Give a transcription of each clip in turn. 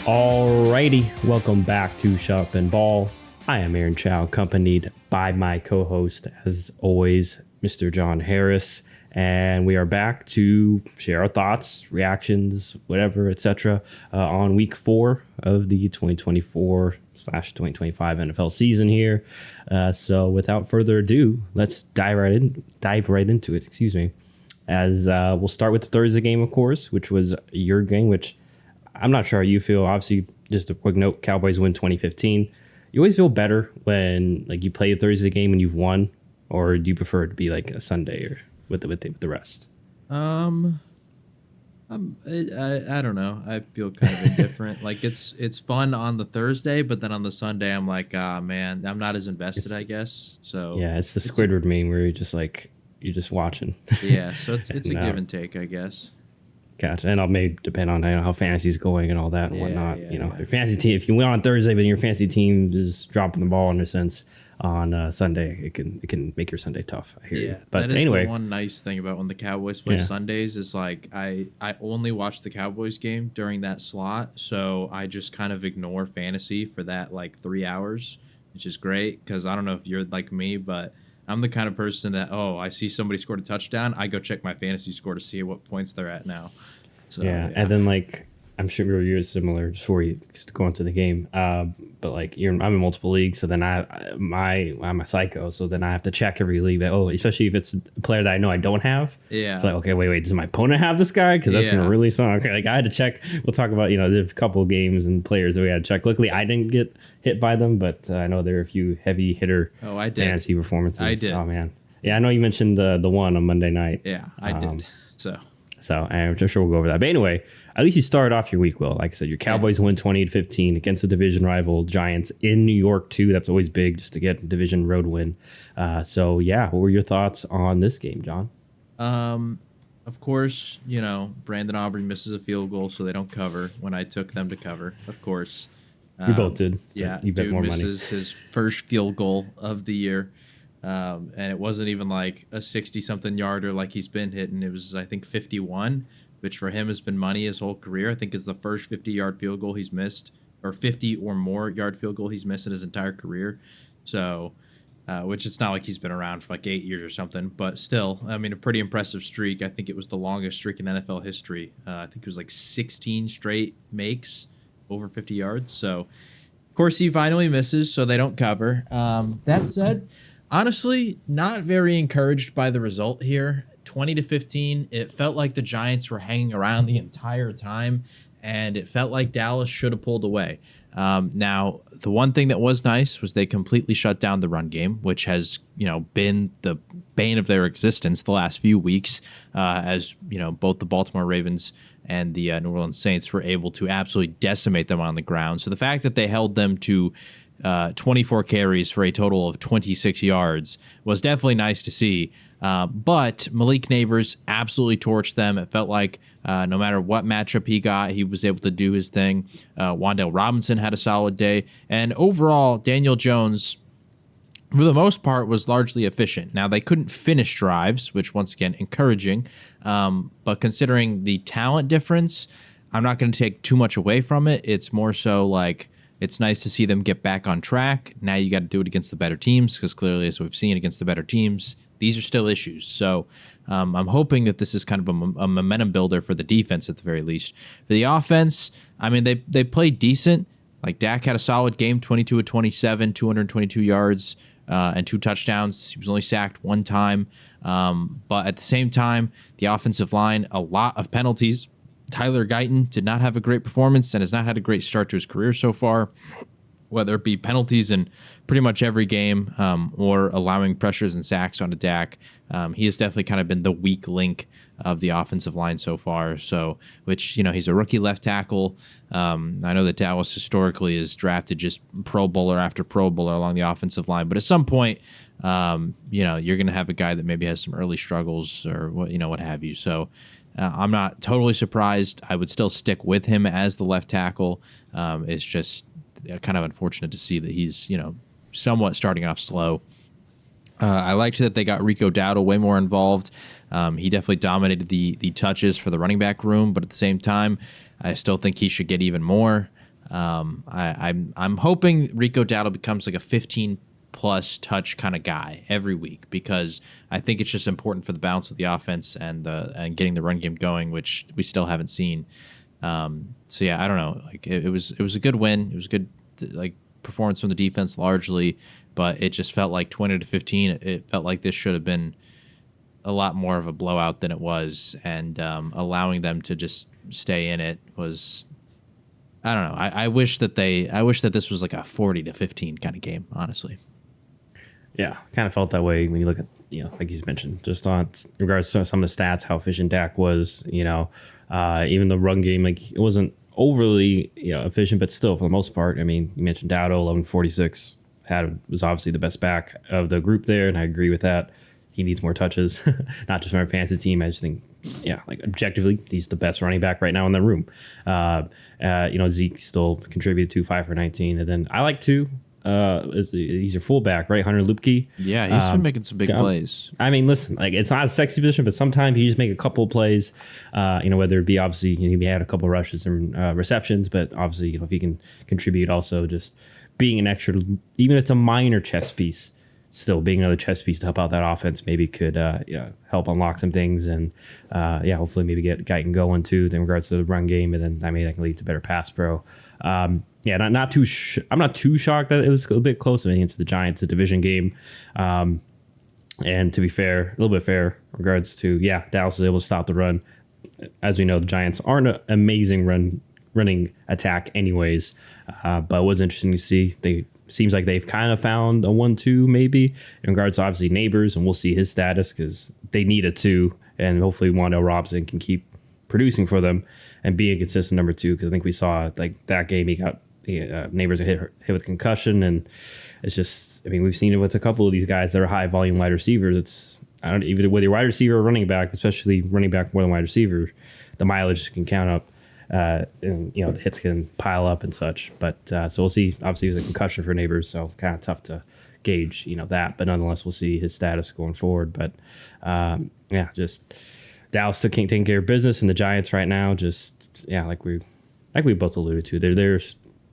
Alrighty, welcome back to Shut Up and Ball. I am Aaron Chow, accompanied by my co-host, as always, Mr. John Harris, and we are back to share our thoughts, reactions, whatever, etc. On Week 4 of the 2024/2025 NFL season here. So, without further ado, let's dive right into it. Excuse me. As we'll start with the Thursday game, of course, which was your game, which I'm not sure how you feel. Obviously, just a quick note, Cowboys win 2015. You always feel better when you play a Thursday game and you've won, or do you prefer it to be like a Sunday or with the rest? I don't know. I feel kind of indifferent. It's fun on the Thursday, but then on the Sunday I'm like, man, I'm not as invested, I guess. So yeah, it's the Squidward meme where you're just watching. Yeah, so it's a give and take, I guess. Gotcha. And it may depend on how fantasy's going and all that and whatnot. Your fantasy team, if you win on Thursday, but your fantasy team is dropping the ball in a sense on Sunday, it can make your Sunday tough. I hear you. But that is anyway, the one nice thing about when the Cowboys play Sundays is I only watch the Cowboys game during that slot, so I just kind of ignore fantasy for that 3 hours, which is great because I don't know if you're like me, but I'm the kind of person that, I see somebody scored a touchdown, I go check my fantasy score to see what points they're at now. So, yeah. And then I'm sure you're similar just before you go into the game. But I'm in multiple leagues, so then I'm a psycho, so then I have to check every league especially if it's a player that I know I don't have. Yeah. It's like, okay, wait, does my opponent have this guy? Because that's gonna really sound okay. I had to check. We'll talk about there's a couple of games and players that we had to check. Luckily, I didn't get hit by them, but I know there are a few heavy hitter fantasy performances. I did. Oh man, yeah, I know you mentioned the one on Monday night. Yeah, I did. So I'm sure we'll go over that. But anyway, at least you started off your week well. Like I said, your Cowboys win 20-15 against the division rival Giants in New York too. That's always big just to get a division road win. So what were your thoughts on this game, John? Of course, Brandon Aubrey misses a field goal, so they don't cover when I took them to cover. Of course, we both did. Yeah, you bet more money. Misses his first field goal of the year. And it wasn't even like a 60-something yarder like he's been hitting. It was, I think, 51, which for him has been money his whole career. I think it's the first 50-yard field goal he's missed, or 50 or more yard field goal he's missed in his entire career. So, which it's not like he's been around for 8 years or something, but still, I mean, a pretty impressive streak. I think it was the longest streak in NFL history. I think it was 16 straight makes over 50 yards. So, of course, he finally misses, so they don't cover. That said, honestly, not very encouraged by the result here. 20-15, it felt like the Giants were hanging around the entire time, and it felt like Dallas should have pulled away. Now, the one thing that was nice was they completely shut down the run game, which has been the bane of their existence the last few weeks, as both the Baltimore Ravens and the New Orleans Saints were able to absolutely decimate them on the ground. So the fact that they held them to 24 carries for a total of 26 yards was definitely nice to see. But Malik Neighbors absolutely torched them. It felt like no matter what matchup he got, he was able to do his thing. Wan'Dale Robinson had a solid day. And overall, Daniel Jones, for the most part, was largely efficient. Now, they couldn't finish drives, which, once again, encouraging. But considering the talent difference, I'm not going to take too much away from it. It's more so it's nice to see them get back on track. Now you got to do it against the better teams because clearly, as we've seen against the better teams, these are still issues. So I'm hoping that this is kind of a momentum builder for the defense at the very least. For the offense, I mean, they played decent. Dak had a solid game, 22 of 27, 222 yards and 2 touchdowns. He was only sacked 1 time. But at the same time, the offensive line, a lot of penalties. Tyler Guyton did not have a great performance and has not had a great start to his career so far, whether it be penalties in pretty much every game or allowing pressures and sacks onto Dak. He has definitely kind of been the weak link of the offensive line so far. So, which, he's a rookie left tackle. I know that Dallas historically has drafted just Pro Bowler after Pro Bowler along the offensive line, but at some point, you're going to have a guy that maybe has some early struggles or what have you. So, I'm not totally surprised. I would still stick with him as the left tackle. It's just kind of unfortunate to see that he's, somewhat starting off slow. I liked that they got Rico Dowdle way more involved. He definitely dominated the touches for the running back room, but at the same time, I still think he should get even more. I'm hoping Rico Dowdle becomes like a 15 plus touch kind of guy every week, because I think it's just important for the balance of the offense and getting the run game going, which we still haven't seen. So yeah, I don't know. Like it was a good win. It was a good like performance from the defense largely, but it just felt like 20-15. It felt like this should have been a lot more of a blowout than it was, and allowing them to just stay in it was. I don't know. I wish that this was like a 40-15 kind of game, honestly. Yeah, kind of felt that way when you look at, like you mentioned, just on regards to some of the stats, how efficient Dak was. Even the run game, like it wasn't overly efficient, but still for the most part. I mean, you mentioned Dowdle, 1146 was obviously the best back of the group there, and I agree with that. He needs more touches, not just from our fantasy team. I just think, like objectively, he's the best running back right now in the room. Zeke still contributed to 5 for 19, and then I like to. He's your fullback, right? Hunter Lupke. Yeah, he's been making some big plays. I mean, listen, like it's not a sexy position, but sometimes you just make a couple of plays. Whether it be obviously he had a couple of rushes and receptions, but obviously if he can contribute, also just being an extra, even if it's a minor chess piece, still being another chess piece to help out that offense maybe could help unlock some things, and hopefully maybe get Guyton going too in regards to the run game, and then that can lead to better pass pro. I'm not too shocked that it was a bit close against the Giants, a division game. And to be fair, a little bit fair in regards to, Dallas was able to stop the run. As we know, the Giants aren't an amazing running attack anyways, but it was interesting to see. Seems like they've kind of found a 1-2 maybe in regards to obviously Neighbors, and we'll see his status because they need a 2, and hopefully Wandale Robinson can keep producing for them and be a consistent number 2, because I think we saw like that game he got Neighbors hit with concussion, and it's just, I mean, we've seen it with a couple of these guys that are high volume wide receivers. It's either whether you're wide receiver or running back, especially running back more than wide receiver, the mileage can count up, and the hits can pile up and such. But so we'll see. Obviously, there's a concussion for Neighbors, so kind of tough to gauge that. But nonetheless, we'll see his status going forward. But just Dallas still taking care of business, and the Giants right now like we both alluded to,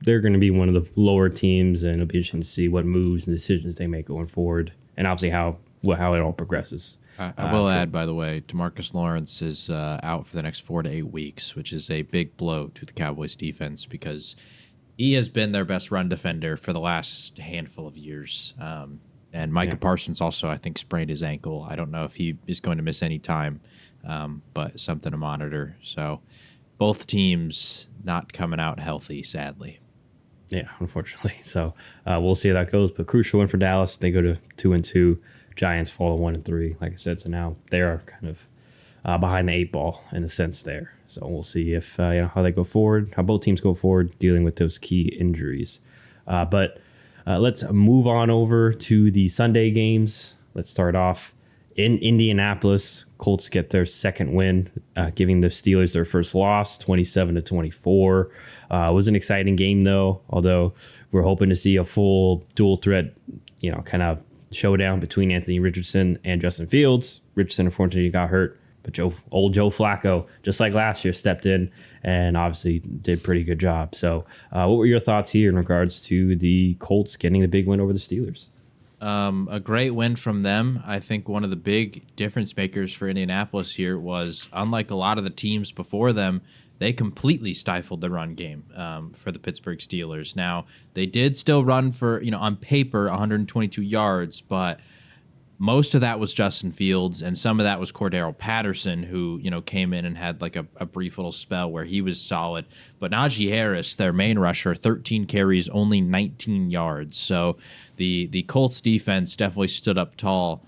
they're going to be one of the lower teams, and it'll be interesting to see what moves and decisions they make going forward, and obviously how it all progresses. I will add, by the way, DeMarcus Lawrence is out for the next 4 to 8 weeks, which is a big blow to the Cowboys defense, because he has been their best run defender for the last handful of years. And Micah Parsons also, I think, sprained his ankle. I don't know if he is going to miss any time, but something to monitor. So both teams not coming out healthy, sadly. Yeah, unfortunately. So we'll see how that goes. But crucial win for Dallas. They go to 2-2. Giants fall to 1-3. Like I said, so now they are kind of behind the 8 ball in a sense there. So we'll see if how they go forward, how both teams go forward dealing with those key injuries. But let's move on over to the Sunday games. Let's start off in Indianapolis. Colts get their second win, giving the Steelers their first loss, 27-24. It was an exciting game, though, although we're hoping to see a full dual threat, kind of showdown between Anthony Richardson and Justin Fields. Richardson, unfortunately, got hurt, but old Joe Flacco, just like last year, stepped in and obviously did a pretty good job. So what were your thoughts here in regards to the Colts getting the big win over the Steelers? A great win from them. I think one of the big difference makers for Indianapolis here was, unlike a lot of the teams before them, they completely stifled the run game for the Pittsburgh Steelers. Now, they did still run for, on paper, 122 yards, but most of that was Justin Fields, and some of that was Cordero Patterson, who, came in and had like a brief little spell where he was solid. But Najee Harris, their main rusher, 13 carries, only 19 yards. So the Colts defense definitely stood up tall,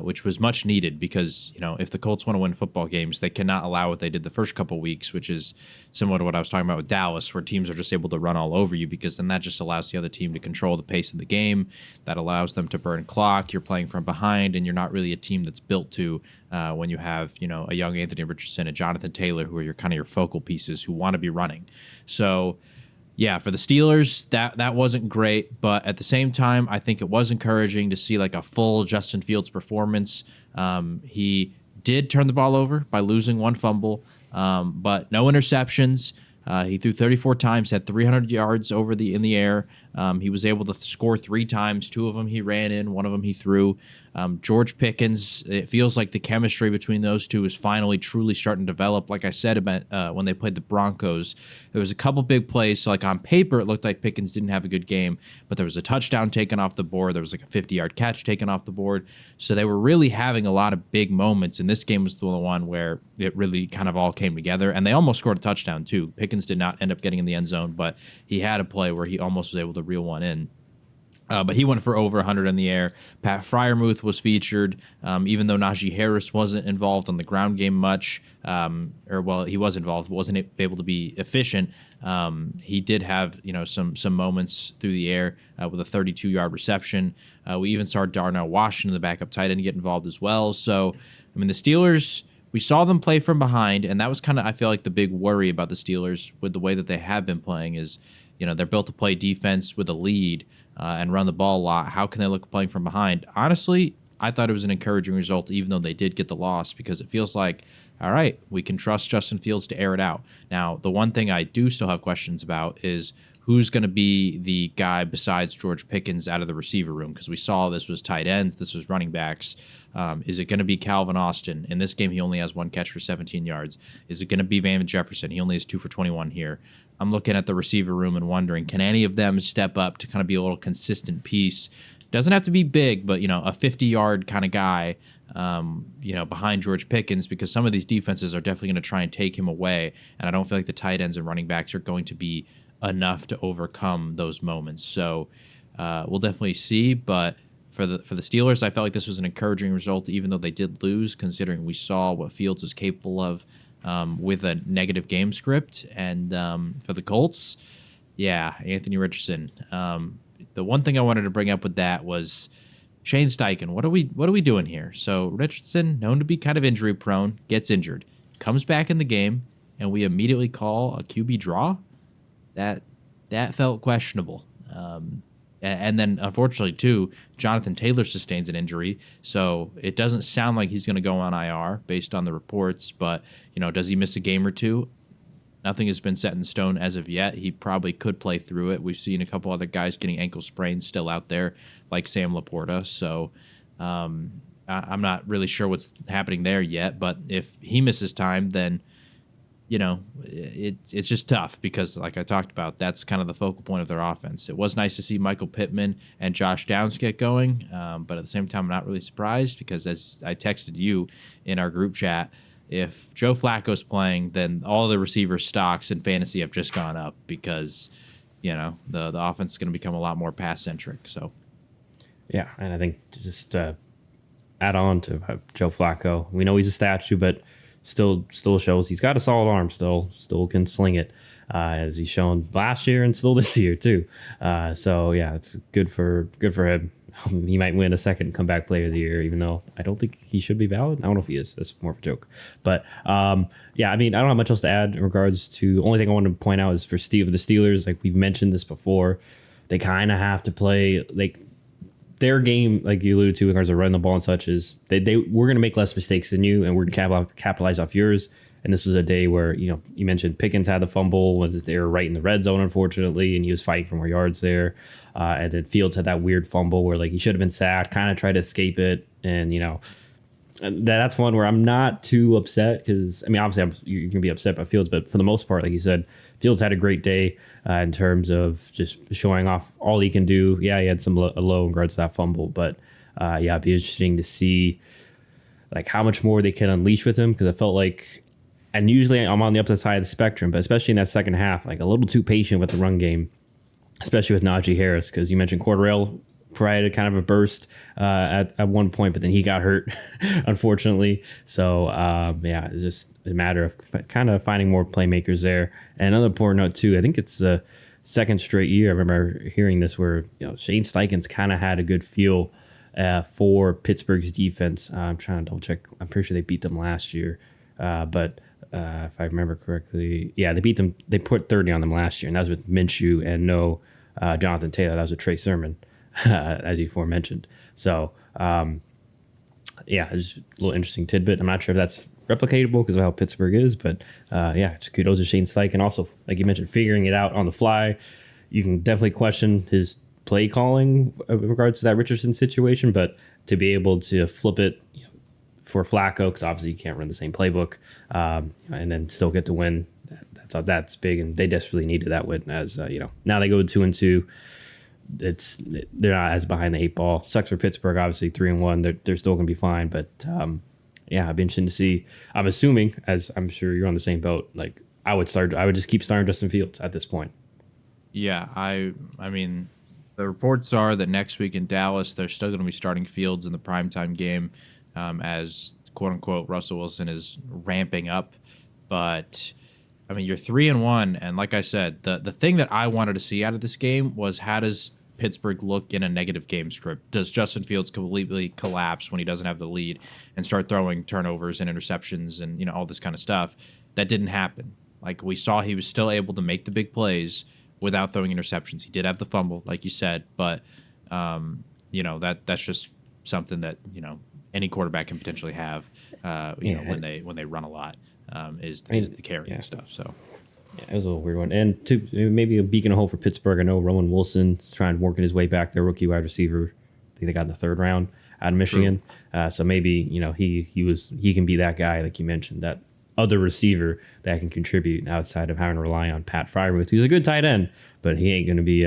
which was much needed, because, if the Colts want to win football games, they cannot allow what they did the first couple weeks, which is similar to what I was talking about with Dallas, where teams are just able to run all over you, because then that just allows the other team to control the pace of the game. That allows them to burn clock. You're playing from behind, and you're not really a team that's built to when you have, a young Anthony Richardson, a Jonathan Taylor, who are your focal pieces who want to be running. So, yeah, for the Steelers, that wasn't great, but at the same time, I think it was encouraging to see like a full Justin Fields performance. He did turn the ball over by losing one fumble, but no interceptions. He threw 34 times, had 300 yards in the air. He was able to score 3 times. 2 of them he ran in, 1 of them he threw. George Pickens, it feels like the chemistry between those two is finally truly starting to develop. Like I said about when they played the Broncos, there was a couple big plays. So like on paper, it looked like Pickens didn't have a good game, but there was a touchdown taken off the board. There was like a 50-yard catch taken off the board. So they were really having a lot of big moments. And this game was the one where it really kind of all came together. And they almost scored a touchdown too. Pickens did not end up getting in the end zone, but he had a play where he almost was able to reel one in. But he went for over 100 in the air. Pat Fryermuth was featured, even though Najee Harris wasn't involved on the ground game much. He was involved, but wasn't able to be efficient. He did have some moments through the air with a 32-yard reception. We even saw Darnell Washington, the backup tight end, get involved as well. So, I mean, the Steelers, we saw them play from behind, and that was kind of, I feel like, the big worry about the Steelers with the way that they have been playing is, they're built to play defense with a lead and run the ball a lot. How can they look playing from behind? Honestly, I thought it was an encouraging result, even though they did get the loss, because it feels like, all right, we can trust Justin Fields to air it out. Now, the one thing I do still have questions about is who's going to be the guy besides George Pickens out of the receiver room, because we saw this was tight ends, this was running backs. Is it going to be Calvin Austin? In this game, he only has 1 catch for 17 yards. Is it going to be Van Jefferson? He only has 2 for 21 here. I'm looking at the receiver room and wondering, can any of them step up to kind of be a little consistent piece? Doesn't have to be big, but, a 50-yard kind of guy, behind George Pickens, because some of these defenses are definitely going to try and take him away. And I don't feel like the tight ends and running backs are going to be enough to overcome those moments. So we'll definitely see. But for the Steelers, I felt like this was an encouraging result, even though they did lose, considering we saw what Fields is capable of with a negative game script. And for the Colts, yeah, Anthony Richardson. The one thing I wanted to bring up with that was Shane Steichen. What are we doing here? So Richardson, known to be kind of injury prone, gets injured, comes back in the game, and we immediately call a QB draw. That felt questionable. And then, unfortunately, too, Jonathan Taylor sustains an injury, so it doesn't sound like he's going to go on IR based on the reports. But, does he miss a game or two? Nothing has been set in stone as of yet. He probably could play through it. We've seen a couple other guys getting ankle sprains still out there, like Sam Laporta. So I'm not really sure what's happening there yet. But if he misses time, then it's just tough because, like I talked about, that's kind of the focal point of their offense. It was nice to see Michael Pittman and Josh Downs get going, but at the same time, I'm not really surprised because, as I texted you in our group chat, if Joe Flacco's playing, then all the receiver stocks in fantasy have just gone up because, the offense is going to become a lot more pass-centric. So, yeah, and I think just add on to Joe Flacco, we know he's a statue, but still shows he's got a solid arm. Still can sling it, as he's shown last year and still this year too. So yeah, it's good for him. He might win a second comeback player of the year, even though I don't think he should be valid. I don't know if he is. That's more of a joke. But yeah, I mean, I don't have much else to add in regards to. Only thing I wanted to point out is for the Steelers. Like we've mentioned this before, they kind of have to play like their game, like you alluded to, in regards to running the ball and such, is we're going to make less mistakes than you, and we're going to capitalize off yours. And this was a day where, you mentioned Pickens had the fumble, was there right in the red zone, unfortunately, and he was fighting for more yards there. And then Fields had that weird fumble where, like, he should have been sacked, kind of tried to escape it. And, that's one where I'm not too upset because, I mean, obviously you're going to be upset by Fields, but for the most part, like you said, Fields had a great day in terms of just showing off all he can do. Yeah, he had some low in regards to that fumble, but yeah, it'd be interesting to see like how much more they can unleash with him because I felt like, and usually I'm on the opposite side of the spectrum, but especially in that second half, like a little too patient with the run game, especially with Najee Harris, because you mentioned Cordell provided kind of a burst at one point, but then he got hurt, unfortunately. So, yeah, it's just a matter of kind of finding more playmakers there. And another important note, too, I think it's the second straight year. I remember hearing this where Shane Steichen's kind of had a good feel for Pittsburgh's defense. I'm trying to double check. I'm pretty sure they beat them last year. But if I remember correctly, yeah, they beat them. They put 30 on them last year, and that was with Minshew and no Jonathan Taylor. That was with Trey Sermon, as you aforementioned. So, yeah, it's just a little interesting tidbit. I'm not sure if that's replicatable because of how Pittsburgh is. But yeah, just kudos to Shane Steichen. Also, like you mentioned, figuring it out on the fly. You can definitely question his play calling in regards to that Richardson situation, but to be able to flip it for Flacco, because obviously you can't run the same playbook, and then still get the win. That's big, and they desperately needed that win. As now they go 2-2. They're not as behind the eight ball. Sucks for Pittsburgh, obviously 3-1. They're still gonna be fine, but yeah, I've been interested to see. I'm assuming, as I'm sure you're on the same boat. Like I would just keep starting Justin Fields at this point. Yeah, I mean, the reports are that next week in Dallas, they're still going to be starting Fields in the primetime game, as quote unquote Russell Wilson is ramping up. But I mean, you're 3-1, and like I said, the thing that I wanted to see out of this game was how does Pittsburgh look in a negative game script? Does Justin Fields completely collapse when he doesn't have the lead and start throwing turnovers and interceptions and all this kind of stuff? That didn't happen. Like we saw, he was still able to make the big plays without throwing interceptions. He did have the fumble, like you said, but that's just something that any quarterback can potentially have. When they run a lot, is the carrying stuff. So. Yeah, it was a little weird one. And maybe a beacon of hope for Pittsburgh. I know Roman Wilson's trying to work his way back, their rookie wide receiver. I think they got in the third round out of Michigan. So maybe, he can be that guy, like you mentioned, that other receiver that can contribute outside of having to rely on Pat Fryermuth. He's a good tight end, but he ain't going to be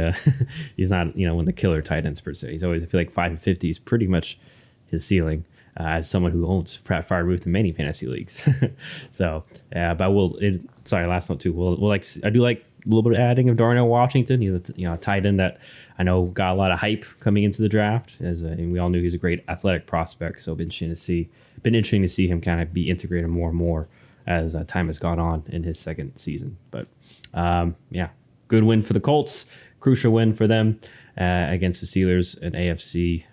he's not, one of the killer tight ends per se. He's always, I feel like 5 and 50 is pretty much his ceiling. As someone who owns Pat Fryermuth in many fantasy leagues. So, but last note too. I do like a little bit of adding of Darnell Washington. He's a tight end that I know got a lot of hype coming into the draft, and we all knew he's a great athletic prospect. So, been interesting to see him kind of be integrated more and more as time has gone on in his second season. But good win for the Colts. Crucial win for them against the Steelers, an AFC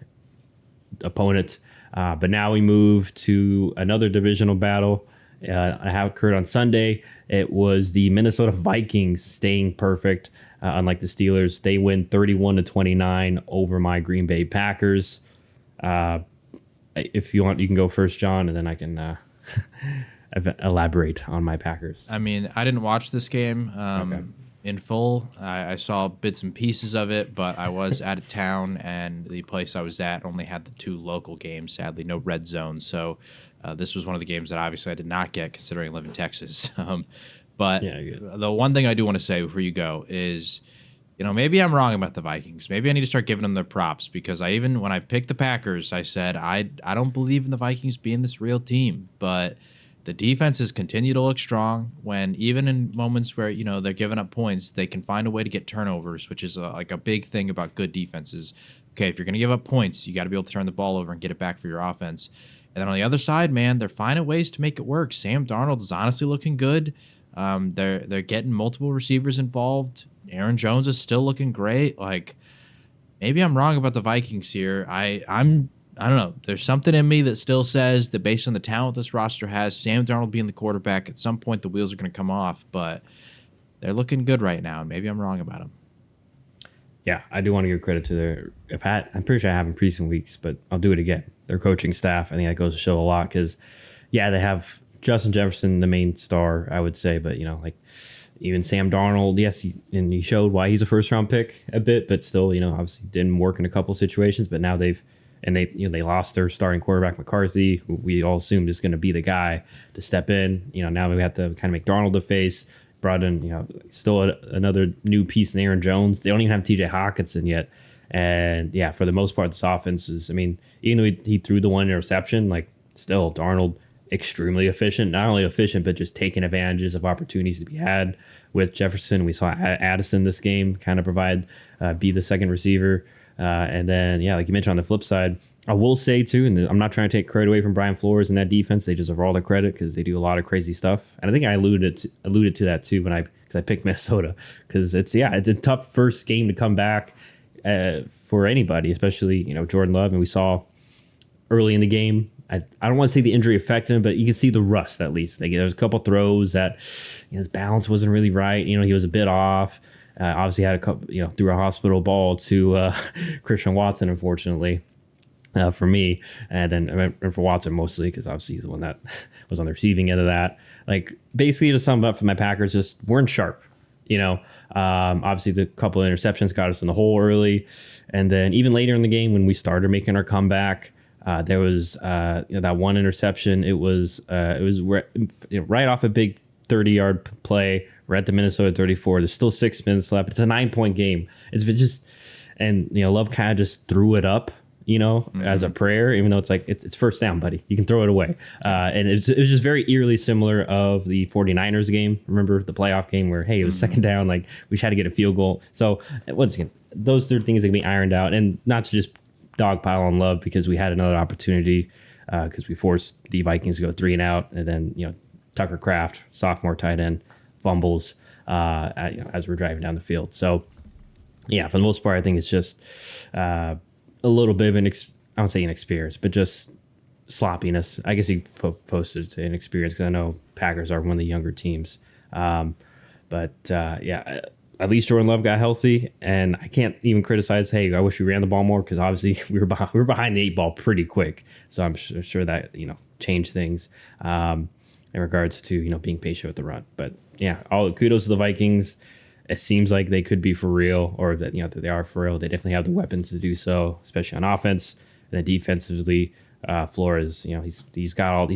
opponent. But now we move to another divisional battle. Occurred on Sunday. It was the Minnesota Vikings staying perfect. Unlike the Steelers, they win 31-29 over my Green Bay Packers. If you want, you can go first, John, and then I can elaborate on my Packers. I mean, I didn't watch this game in full. I saw bits and pieces of it, but I was out of town, and the place I was at only had the 2 local games, sadly, no red zone. So this was one of the games that obviously I did not get, considering I live in Texas. But the one thing I do want to say before you go is, maybe I'm wrong about the Vikings. Maybe I need to start giving them their props, because when I picked the Packers, I said I don't believe in the Vikings being this real team, but the defenses continue to look strong when even in moments where, they're giving up points, they can find a way to get turnovers, which is like a big thing about good defenses. Okay, if you're going to give up points, you got to be able to turn the ball over and get it back for your offense. And then on the other side, man, they're finding ways to make it work. Sam Darnold is honestly looking good. They're getting multiple receivers involved. Aaron Jones is still looking great. Like, maybe I'm wrong about the Vikings here. I don't know. There's something in me that still says that based on the talent this roster has, Sam Darnold being the quarterback, at some point the wheels are going to come off, but they're looking good right now, and maybe I'm wrong about them. Yeah, I do want to give credit to I'm pretty sure I have in previous weeks, but I'll do it again. Their coaching staff, I think that goes to show a lot because, they have Justin Jefferson, the main star, I would say, but, even Sam Darnold, yes, he showed why he's a first-round pick a bit, but still, obviously didn't work in a couple situations, but now they lost their starting quarterback McCarthy, who we all assumed is going to be the guy to step in. Now we have to kind of make Darnold the face. Brought in, still another new piece in Aaron Jones. They don't even have TJ Hawkinson yet. And for the most part, this offense is, even though he threw the one interception, still Darnold extremely efficient. Not only efficient, but just taking advantages of opportunities to be had with Jefferson. We saw Addison this game kind of be the second receiver. And then, like you mentioned, on the flip side, I will say, too, and I'm not trying to take credit away from Brian Flores and that defense. They deserve all the credit because they do a lot of crazy stuff. And I think I alluded to that, too, because I picked Minnesota. Because it's a tough first game to come back for anybody, especially, Jordan Love. And we saw early in the game, I don't want to say the injury affected him, but you can see the rust, at least. There was a couple throws that his balance wasn't really right. He was a bit off. Obviously had a couple, threw a hospital ball to Christian Watson, unfortunately. for me, and then and for Watson mostly because obviously he's the one that was on the receiving end of that. Like basically to sum it up for my Packers, just weren't sharp. Obviously the couple of interceptions got us in the hole early, and then even later in the game when we started making our comeback, there was that one interception. It was right off a big 30-yard play. We're at the Minnesota 34. There's still 6 minutes left. It's a 9-point game. It's just, and Love kind of just threw it up, as a prayer, even though it's like, it's first down, buddy. You can throw it away. And it was just very eerily similar of the 49ers game. Remember the playoff game where, hey, it was second down, like we just had to get a field goal. So once again, those are things that can be ironed out, and not to just dogpile on Love because we had another opportunity because we forced the Vikings to go 3 and out, and then, Tucker Kraft, sophomore tight end, fumbles as we're driving down the field. So yeah, for the most part, I think it's just a little bit of I don't say inexperience, but just sloppiness. I guess he posted to inexperience because I know Packers are one of the younger teams. Yeah, at least Jordan Love got healthy, and I can't even criticize. Hey, I wish we ran the ball more because obviously we were behind the 8 ball pretty quick. So I'm sure that changed things in regards to being patient with the run. But yeah, all kudos to the Vikings. It seems like they could be for real, or that that they are for real. They definitely have the weapons to do so, especially on offense. And then defensively, Flores, he's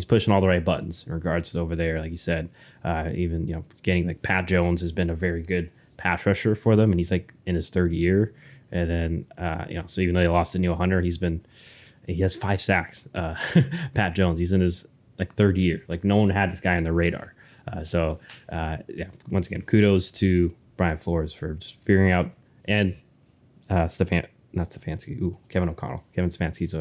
pushing all the right buttons in regards to over there. Like you said, even getting like Pat Jones has been a very good pass rusher for them, and he's like in his 3rd year. And then so even though they lost to Neil Hunter, he has 5 sacks. Pat Jones, he's in his like 3rd year. Like no one had this guy on their radar. Once again, kudos to Brian Flores for just figuring out, and Kevin O'Connell. Kevin Stefanski's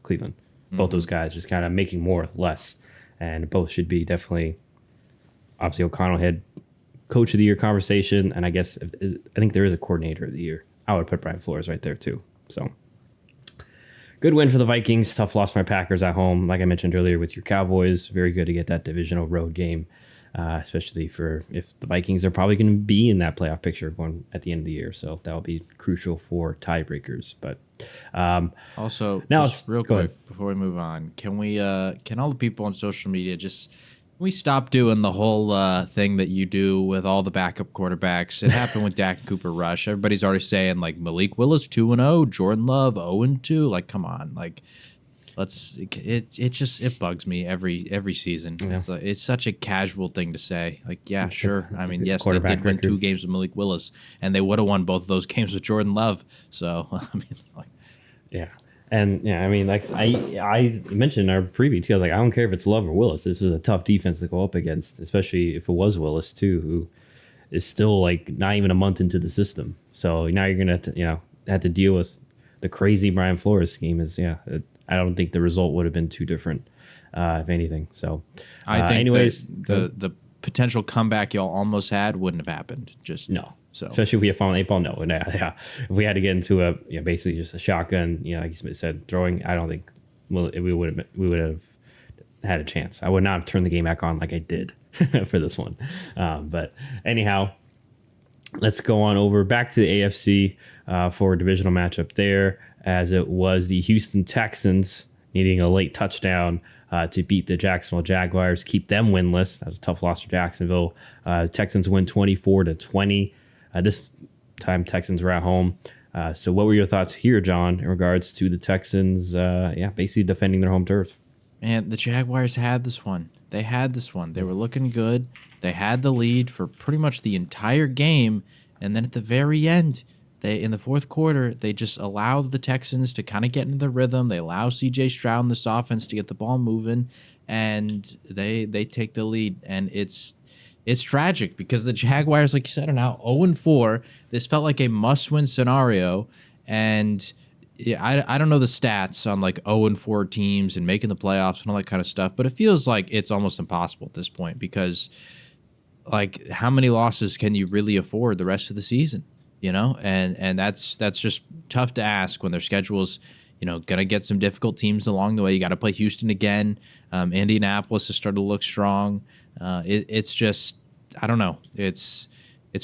Cleveland. Both those guys just kind of making more with less, and both should be definitely. Obviously, O'Connell had Coach of the Year conversation, and I guess I think there is a Coordinator of the Year. I would put Brian Flores right there too. So good win for the Vikings. Tough loss for my Packers at home. Like I mentioned earlier with your Cowboys, very good to get that divisional road game. Especially for if the Vikings are probably going to be in that playoff picture going at the end of the year. So that will be crucial for tiebreakers. But also, now just real quick before we move on, can all the people on social media just we stop doing the whole thing that you do with all the backup quarterbacks? It happened with Dak and Cooper Rush. Everybody's already saying like Malik Willis 2-0, Jordan Love 0-2. Like, come on, like. It bugs me every season. Yeah. It's such a casual thing to say. Like, yeah, sure. I mean, yes, they did win 2 games with Malik Willis, and they would have won both of those games with Jordan Love. So, I mean, like, yeah. And yeah, I mean, like I mentioned in our preview too, I was like, I don't care if it's Love or Willis. This is a tough defense to go up against, especially if it was Willis too, who is still like not even a month into the system. So now you're gonna have to deal with the crazy Brian Flores scheme. I don't think the result would have been too different, if anything. So, I think anyways, the potential comeback y'all almost had wouldn't have happened. Just no. So especially if we had fallen 8 ball, no. Yeah. If we had to get into basically just a shotgun, like you said, throwing, I don't think we would have had a chance. I would not have turned the game back on like I did for this one. But anyhow, let's go on over back to the AFC for a divisional matchup there, as it was the Houston Texans needing a late touchdown to beat the Jacksonville Jaguars, keep them winless. That was a tough loss for Jacksonville. Texans win 24-20. This time Texans were at home. So what were your thoughts here, John, in regards to the Texans, basically defending their home turf? Man, the Jaguars had this one. They had this one. They were looking good. They had the lead for pretty much the entire game. And then at the very end, in the fourth quarter, they just allowed the Texans to kind of get into the rhythm. They allow C.J. Stroud and this offense to get the ball moving, and they take the lead. And it's tragic because the Jaguars, like you said, are now 0-4. This felt like a must-win scenario, and I don't know the stats on like 0-4 teams and making the playoffs and all that kind of stuff, but it feels like it's almost impossible at this point because, like, how many losses can you really afford the rest of the season? And that's just tough to ask when their schedule's, gonna get some difficult teams along the way. You got to play Houston again. Indianapolis has started to look strong. It's just, I don't know. It's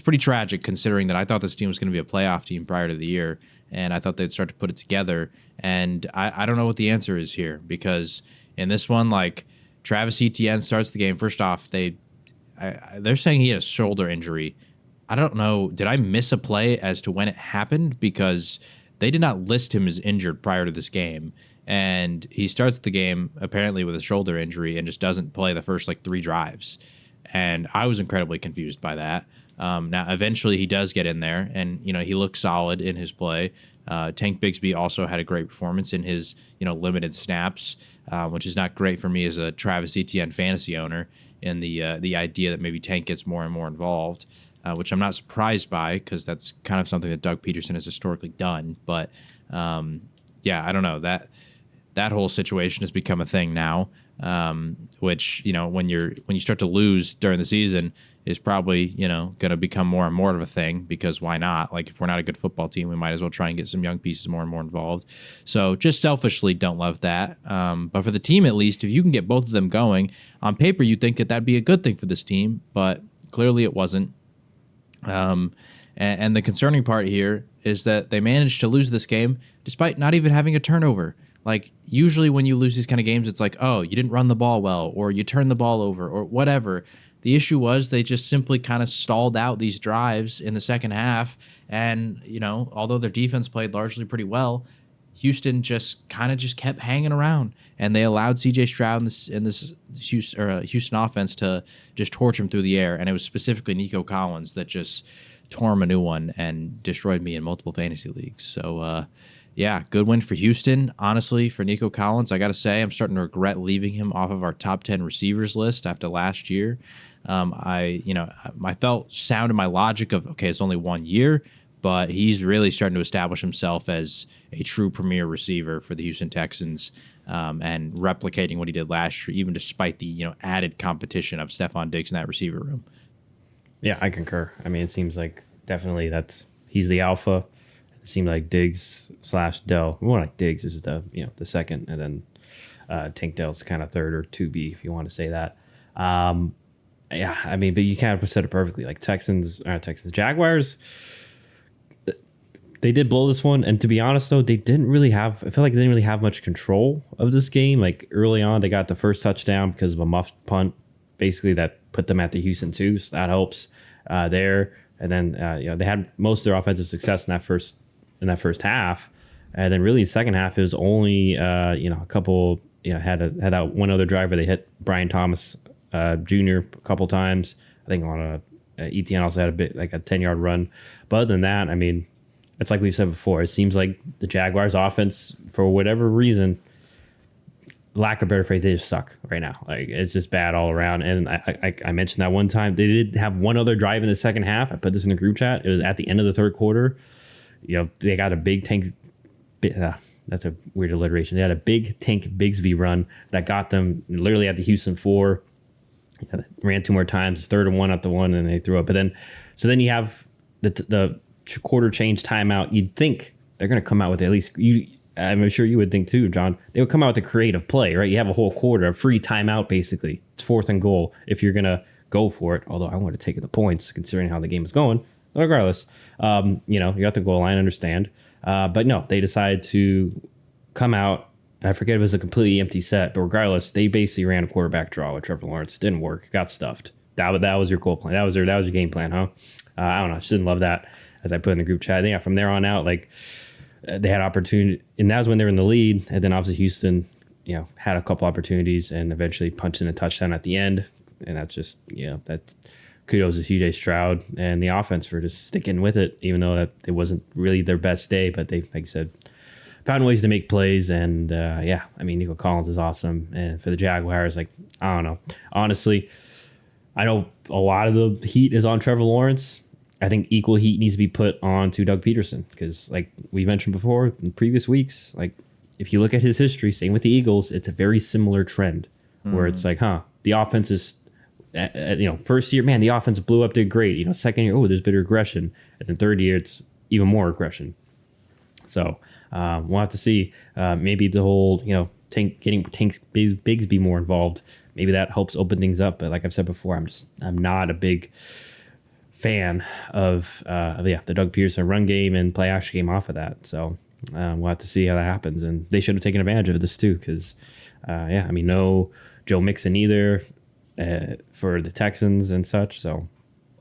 pretty tragic considering that I thought this team was going to be a playoff team prior to the year, and I thought they'd start to put it together. And I don't know what the answer is here, because in this one, like, Travis Etienne starts the game. First off, they're saying he had a shoulder injury. I don't know. Did I miss a play as to when it happened? Because they did not list him as injured prior to this game. And he starts the game apparently with a shoulder injury and just doesn't play the first like 3 drives. And I was incredibly confused by that. Now, eventually he does get in there, and, he looks solid in his play. Tank Bigsby also had a great performance in his, limited snaps, which is not great for me as a Travis Etienne fantasy owner, in the idea that maybe Tank gets more and more involved, which I'm not surprised by, because that's kind of something that Doug Peterson has historically done. But yeah, I don't know, that whole situation has become a thing now, which, when you start to lose during the season, is probably, going to become more and more of a thing, because why not? Like, if we're not a good football team, we might as well try and get some young pieces more and more involved. So just selfishly don't love that. But for the team, at least, if you can get both of them going, on paper, you'd think that that'd be a good thing for this team, but clearly it wasn't. And the concerning part here is that they managed to lose this game despite not even having a turnover. Like, usually when you lose these kind of games, it's like, oh, you didn't run the ball well, or you turned the ball over, or whatever. The issue was they just simply kind of stalled out these drives in the second half. And, although their defense played largely pretty well, Houston just kept hanging around. And they allowed C.J. Stroud in this Houston offense to just torch him through the air. And it was specifically Nico Collins that just tore him a new one and destroyed me in multiple fantasy leagues. So, yeah, good win for Houston. Honestly, for Nico Collins, I got to say, I'm starting to regret leaving him off of our top 10 receivers list after last year. I felt sound in my logic of, okay, it's only 1 year, but he's really starting to establish himself as a true premier receiver for the Houston Texans, and replicating what he did last year, even despite the, added competition of Stephon Diggs in that receiver room. Yeah, I concur. I mean, it seems like definitely he's the alpha. It seemed like Diggs / Dell. More like Diggs is the second, and then Tank Dell's kind of third, or 2B if you want to say that. Yeah, I mean, but you kind of said it perfectly. Like, Jaguars, they did blow this one, and to be honest though, I feel like they didn't really have much control of this game. Like, early on, they got the first touchdown because of a muffed punt, basically, that put them at the Houston 2, so that helps there. And then they had most of their offensive success in that first half, and then really the second half, it was only a couple, had that one other drive where they hit Brian Thomas Jr. a couple times. I think on Etienne also had a bit like a 10-yard run, but other than that, I mean, it's like we said before, it seems like the Jaguars offense, for whatever reason, lack of better phrase, they just suck right now. Like, it's just bad all around. And I mentioned that one time they did have one other drive in the second half. I put this in the group chat. It was at the end of the third quarter. They got a big Tank. That's a weird alliteration. They had a big Tank Bigsby run that got them literally at the Houston 4. Ran 2 more times, 3rd and 1 at the 1, and they threw up. But then you have the quarter change timeout. You'd think they're going to come out with at least I'm sure you would think too, John. They would come out with a creative play, right? You have a whole quarter, a free timeout, basically. It's 4th and goal if you're going to go for it. Although I would have taken the points considering how the game is going. But regardless, you got the goal line, I understand. But no, they decided to come out. I forget if it was a completely empty set, but regardless, they basically ran a quarterback draw with Trevor Lawrence. Didn't work. Got stuffed. That was your goal plan. That was your game plan, huh? I don't know. I just didn't love that, as I put in the group chat. Yeah, from there on out, like, they had opportunity, and that was when they were in the lead. And then obviously Houston, had a couple opportunities and eventually punched in a touchdown at the end. And that's just, that kudos to CJ Stroud and the offense for just sticking with it, even though that it wasn't really their best day. But they, like I said, found ways to make plays. And I mean, Nico Collins is awesome. And for the Jaguars, like, I don't know. Honestly, I know a lot of the heat is on Trevor Lawrence. I think equal heat needs to be put on to Doug Peterson, because, like we mentioned before in previous weeks, like, if you look at his history, same with the Eagles, it's a very similar trend where it's like, the offense is, first year, man, the offense blew up, did great. Second year, there's a bit of regression. And then third year, it's even more regression. So we'll have to see. Maybe the whole, getting Tank Bigsby more involved, maybe that helps open things up. But like I've said before, I'm not a big fan of the Doug Peterson run game and play action game off of that. So we'll have to see how that happens. And they should have taken advantage of this too, because no Joe Mixon either for the Texans and such. So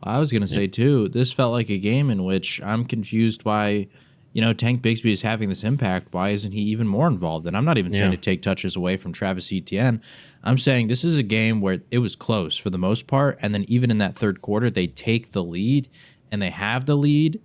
I was going to say, too, this felt like a game in which I'm confused why, Tank Bigsby is having this impact. Why isn't he even more involved? And I'm not even saying to take touches away from Travis Etienne. I'm saying this is a game where it was close for the most part. And then even in that third quarter, they take the lead and they have the lead.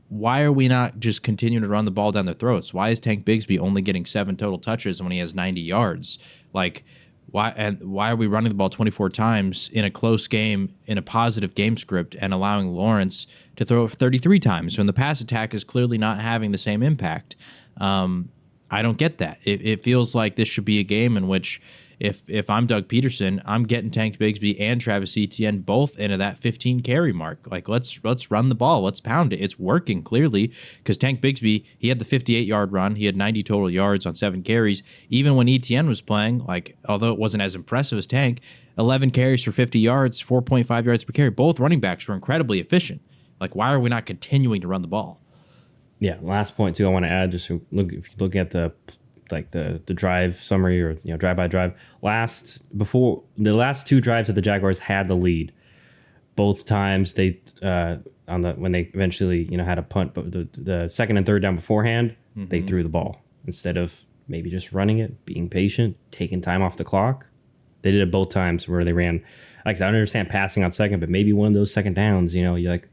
Why are we not just continuing to run the ball down their throats? Why is Tank Bigsby only getting 7 total touches when he has 90 yards? Why are we running the ball 24 times in a close game in a positive game script and allowing Lawrence to throw it 33 times when the pass attack is clearly not having the same impact? I don't get that. It feels like this should be a game in which if I'm Doug Peterson, I'm getting Tank Bigsby and Travis Etienne both into that 15 carry mark. Like let's run the ball, let's pound it. It's working clearly because Tank Bigsby, he had the 58-yard run, he had 90 total yards on 7 carries. Even when Etienne was playing, although it wasn't as impressive as Tank, 11 carries for 50 yards, 4.5 yards per carry. Both running backs were incredibly efficient. Why are we not continuing to run the ball? Yeah, last point too I want to add, just if you look at the drive summary or drive by drive, before the last 2 drives that the Jaguars had the lead, both times they when they eventually had a punt, but the second and third down beforehand, they threw the ball instead of maybe just running it, being patient, taking time off the clock. They did it both times where they ran. I don't understand passing on second, but maybe one of those second downs, you're like,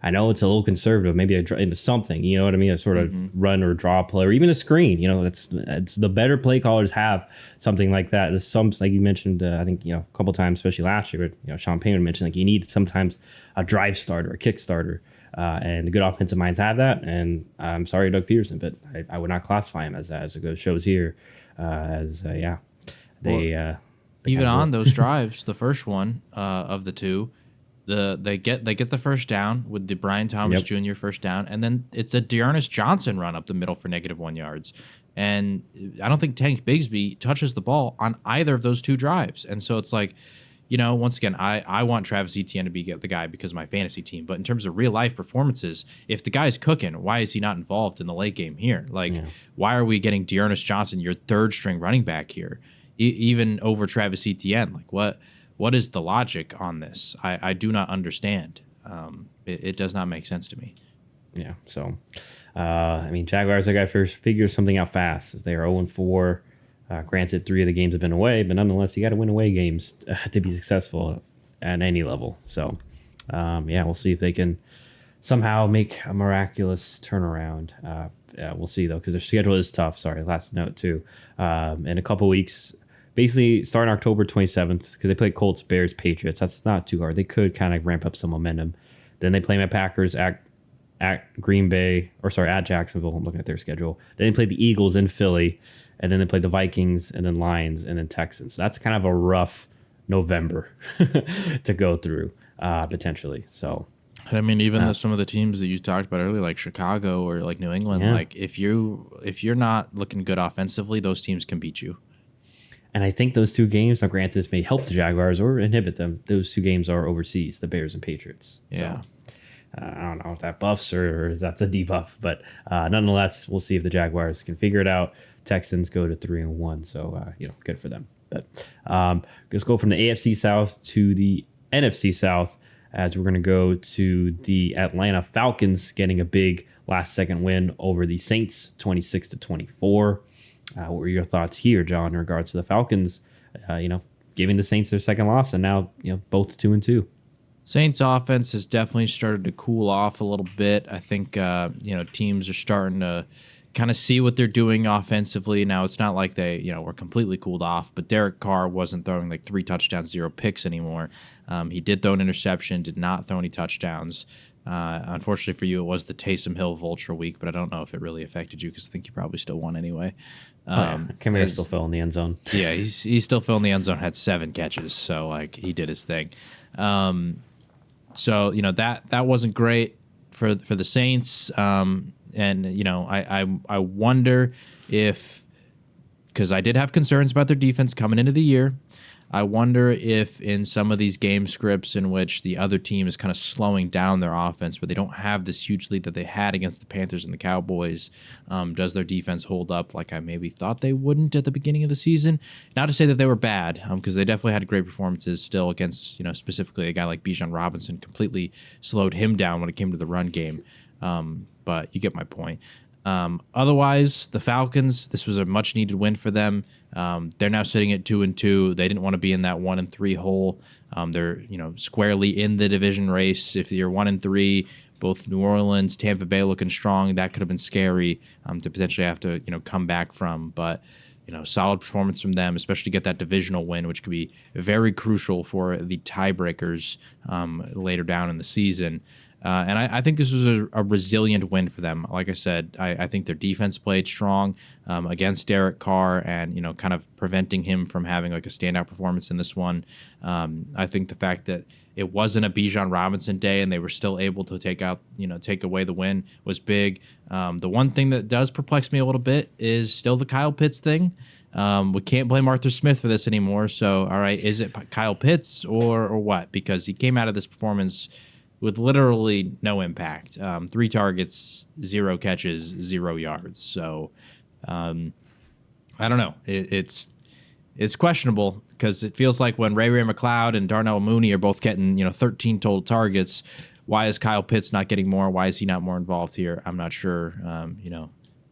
I know it's a little conservative, maybe into something, you know what I mean? A sort of run or draw play or even a screen, it's the better play callers have something like that. There's some, like you mentioned, I think, a couple times, especially last year, Sean Payne mentioned, you need sometimes a drive starter, a kick starter. And the good offensive minds have that. And I'm sorry, Doug Peterson, but I would not classify him as that, as it shows here. Even on those drives, the first one of the 2, they get the first down with the Brian Thomas Jr. first down, and then it's a Dearness Johnson run up the middle for -1 yards. And I don't think Tank Bigsby touches the ball on either of those 2 drives. And so it's once again, I want Travis Etienne to be the guy because of my fantasy team. But in terms of real life performances, if the guy's cooking, why is he not involved in the late game here? Why are we getting Dearness Johnson, your 3rd string running back here, even over Travis Etienne? What is the logic on this? I do not understand. It does not make sense to me. Yeah. So, Jaguars, I got to figure something out fast as they are 0-4. Granted, 3 of the games have been away, but nonetheless, you got to win away games to be successful at any level. So, we'll see if they can somehow make a miraculous turnaround. We'll see, though, because their schedule is tough. Sorry, last note, too. In a couple weeks, basically starting October 27th, because they play Colts, Bears, Patriots. That's not too hard. They could kind of ramp up some momentum. Then they play my Packers at Green Bay, at Jacksonville. I'm looking at their schedule. Then they play the Eagles in Philly, and then they play the Vikings, and then Lions, and then Texans. So that's kind of a rough November to go through, potentially. So, even some of the teams that you talked about earlier, like Chicago or like New England, if you're not looking good offensively, those teams can beat you. And I think those 2 games, now granted, this may help the Jaguars or inhibit them. Those 2 games are overseas, the Bears and Patriots. Yeah. So, I don't know if that buffs or if that's a debuff, but nonetheless, we'll see if the Jaguars can figure it out. Texans go to 3-1, so good for them. But let's go from the AFC South to the NFC South, as we're going to go to the Atlanta Falcons getting a big last-second win over the Saints, 26-24. What were your thoughts here, John, in regards to the Falcons? Giving the Saints their second loss, and now both 2-2. Saints offense has definitely started to cool off a little bit. I think teams are starting to kind of see what they're doing offensively. Now it's not like they were completely cooled off, but Derek Carr wasn't throwing 3 touchdowns, 0 picks anymore. He did throw an interception, did not throw any touchdowns. Unfortunately for you, it was the Taysom Hill Vulture week, but I don't know if it really affected you because I think you probably still won anyway. Kamara still fell in the end zone. Yeah, he still fell in the end zone, had 7 catches, so he did his thing. So that wasn't great for the Saints. And I wonder if, because I did have concerns about their defense coming into the year. I wonder if in some of these game scripts in which the other team is kind of slowing down their offense, where they don't have this huge lead that they had against the Panthers and the Cowboys, does their defense hold up like I maybe thought they wouldn't at the beginning of the season? Not to say that they were bad, because they definitely had great performances still against, specifically a guy like Bijan Robinson, completely slowed him down when it came to the run game. But you get my point. Otherwise, the Falcons, this was a much needed win for them. They're now sitting at 2-2. They didn't want to be in that 1-3 hole. They're squarely in the division race. If you're 1-3, both New Orleans, Tampa Bay looking strong, that could have been scary to potentially have to come back from. But solid performance from them, especially to get that divisional win, which could be very crucial for the tiebreakers later down in the season. And I think this was a resilient win for them. Like I said, I think their defense played strong against Derek Carr and, kind of preventing him from having like a standout performance in this one. I think the fact that it wasn't a Bijan Robinson day and they were still able to take away the win was big. The one thing that does perplex me a little bit is still the Kyle Pitts thing. We can't blame Arthur Smith for this anymore. So, all right, is it Kyle Pitts or what? Because he came out of this performance with literally no impact. 3 targets, 0 catches, 0 yards. So I don't know. It's questionable because it feels like when Ray McLeod and Darnell Mooney are both getting 13 total targets, why is Kyle Pitts not getting more? Why is he not more involved here? I'm not sure.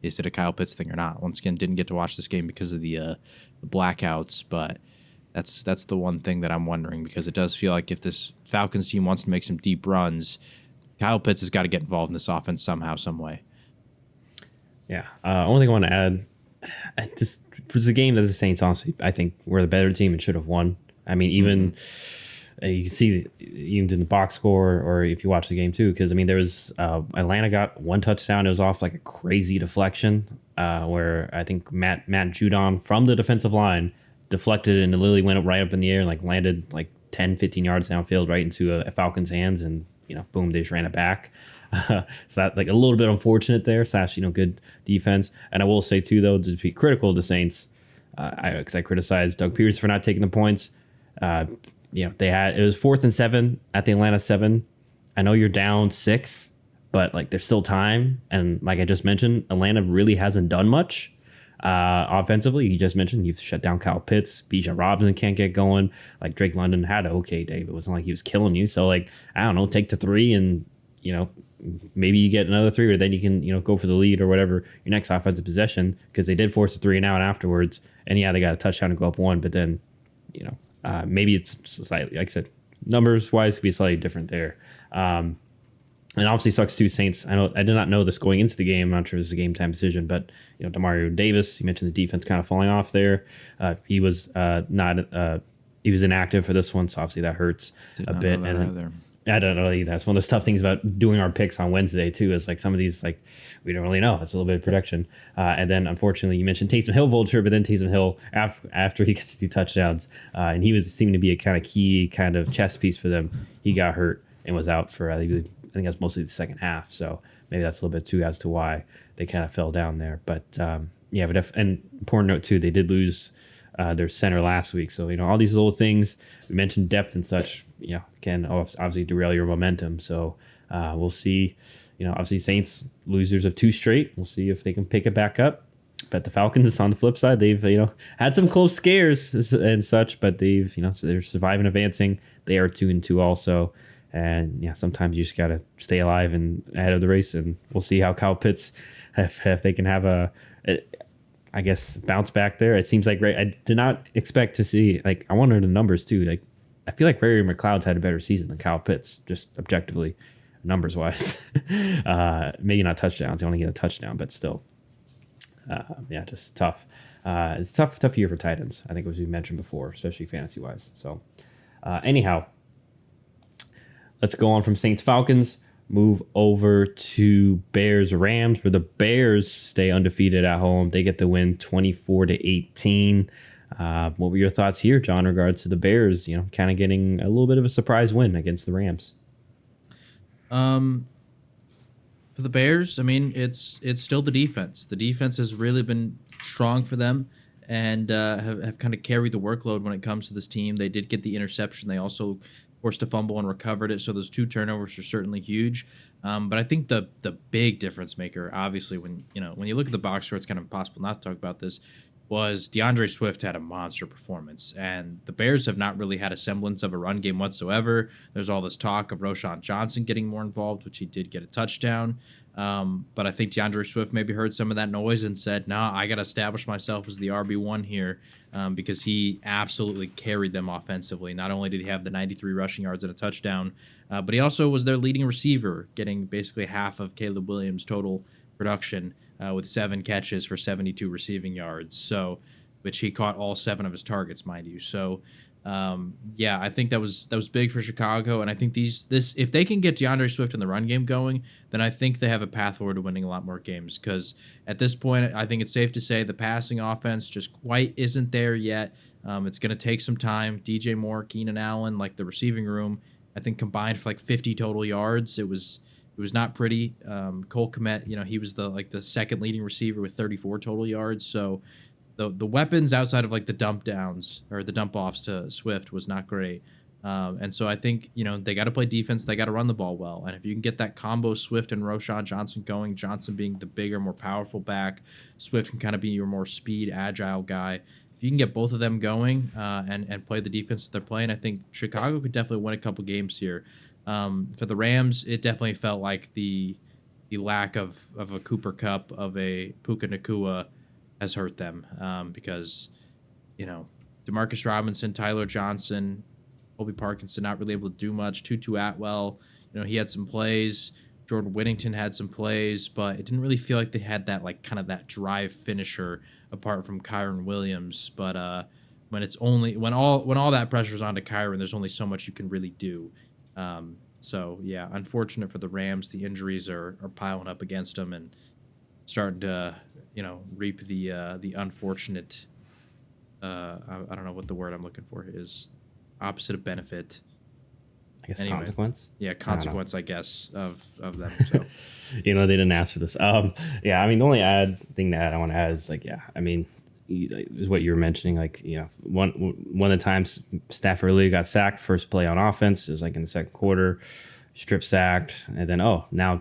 Is it a Kyle Pitts thing or not? Once again, didn't get to watch this game because of the blackouts, but that's the one thing that I'm wondering, because it does feel like if this Falcons team wants to make some deep runs, Kyle Pitts has got to get involved in this offense somehow, some way. Yeah. Only thing I want to add, this was a game that the Saints, honestly, I think were the better team and should have won. I mean, even you can see even in the box score, or if you watch the game too, because there was Atlanta got 1 touchdown. It was off like a crazy deflection where I think Matt Judon from the defensive line deflected and it literally went right up in the air and like landed like 10, 15 yards downfield right into a Falcons hands, and boom, they just ran it back. So that like a little bit unfortunate there, / good defense. And I will say too, though, to be critical of the Saints, because I criticized Doug Pierce for not taking the points. They had, it was 4th and 7 at the Atlanta 7. I know you're down 6, but like there's still time, and like I just mentioned, Atlanta really hasn't done much offensively. You just mentioned you've shut down Kyle Pitts. Bijan Robinson can't get going. Like Drake London had an okay day, but it wasn't like he was killing you. So like, I don't know, take the 3 and maybe you get another 3, or then you can go for the lead or whatever your next offensive possession, because they did force a 3 and out afterwards. And yeah, they got a touchdown to go up 1, but then maybe it's slightly, like I said, numbers wise could be slightly different there. And obviously sucks too, Saints. I did not know this going into the game. I'm not sure it was a game time decision, but Demario Davis, you mentioned the defense kind of falling off there. He was he was inactive for this one, so obviously that hurts a bit. And I don't know either. That's one of those tough things about doing our picks on Wednesday too, is like some of these, like, we don't really know. It's a little bit of production. And then unfortunately you mentioned Taysom Hill vulture, but then Taysom Hill after he gets 2 touchdowns, and he was seeming to be a kind of key kind of chess piece for them. He got hurt and was out for I think that's mostly the second half. So maybe that's a little bit too as to why they kind of fell down there. But yeah, but and important note too, they did lose their center last week. So, all these little things, we mentioned depth and such, can obviously derail your momentum. So we'll see, obviously Saints losers of 2 straight. We'll see if they can pick it back up. But the Falcons, on the flip side, they've, had some close scares and such, but they've, so they're surviving, advancing. They are 2-2 also. And yeah, sometimes you just got to stay alive and ahead of the race. And we'll see how Kyle Pitts, if they can have I guess, bounce back there. It seems like I did not expect to see, like, I wonder the numbers too. Like, I feel like Ray McLeod's had a better season than Kyle Pitts, just objectively, numbers wise. Maybe not touchdowns. He only get a touchdown, but still. Yeah, just tough. It's a tough year for tight ends, I think, as we mentioned before, especially fantasy wise. So anyhow, let's go on from Saints Falcons. Move over to Bears Rams, where the Bears stay undefeated at home. They get the win 24-18. What were your thoughts here, John, in regards to the Bears, kind of getting a little bit of a surprise win against the Rams? For the Bears, I mean, it's still the defense. The defense has really been strong for them. and have kind of carried the workload when it comes to this team. They did get the interception. They also forced a fumble and recovered it. So those 2 turnovers are certainly huge. But I think the big difference maker, obviously, when you look at the box score, it's kind of impossible not to talk about this, was DeAndre Swift had a monster performance, and the Bears have not really had a semblance of a run game whatsoever. There's all this talk of Roschon Johnson getting more involved, which he did get a touchdown. But I think DeAndre Swift maybe heard some of that noise and said, "Nah, I got to establish myself as the RB1 here," because he absolutely carried them offensively. Not only did he have the 93 rushing yards and a touchdown, but he also was their leading receiver, getting basically half of Caleb Williams' total production with 7 catches for 72 receiving yards. So, which he caught all 7 of his targets, mind you. So, yeah, I think that was big for Chicago, and I think this if they can get DeAndre Swift in the run game going, then I think they have a path forward to winning a lot more games. Because at this point, I think it's safe to say the passing offense just quite isn't there yet. It's going to take some time. DJ Moore, Keenan Allen, like the receiving room, I think combined for like 50 total yards. It was not pretty. Cole Kmet, he was the second leading receiver with 34 total yards. So the weapons outside of like the dump downs or the dump offs to Swift was not great. And so I think, they got to play defense. They got to run the ball well. And if you can get that combo Swift and Roschon Johnson going, Johnson being the bigger, more powerful back, Swift can kind of be your more speed, agile guy. If you can get both of them going and play the defense that they're playing, I think Chicago could definitely win a couple games here. For the Rams, it definitely felt like the lack of a Cooper Kupp, of a Puka Nacua has hurt them because, Demarcus Robinson, Tyler Johnson, Colby Parkinson not really able to do much. Tutu Atwell, he had some plays. Jordan Whittington had some plays, but it didn't really feel like they had that kind of that drive finisher apart from Kyron Williams. But when it's only when all that pressure's onto Kyron, there's only so much you can really do. So yeah, unfortunate for the Rams. The injuries are piling up against them and starting to reap the unfortunate. I don't know what the word I'm looking for is. Opposite of benefit. I guess anyway, consequence. Yeah, consequence. I guess of them. So. They didn't ask for this. Yeah, I mean, the only thing that I want to add is is what you were mentioning. One of the times Stafford really got sacked, first play on offense, it was in the second quarter, strip sacked, and then now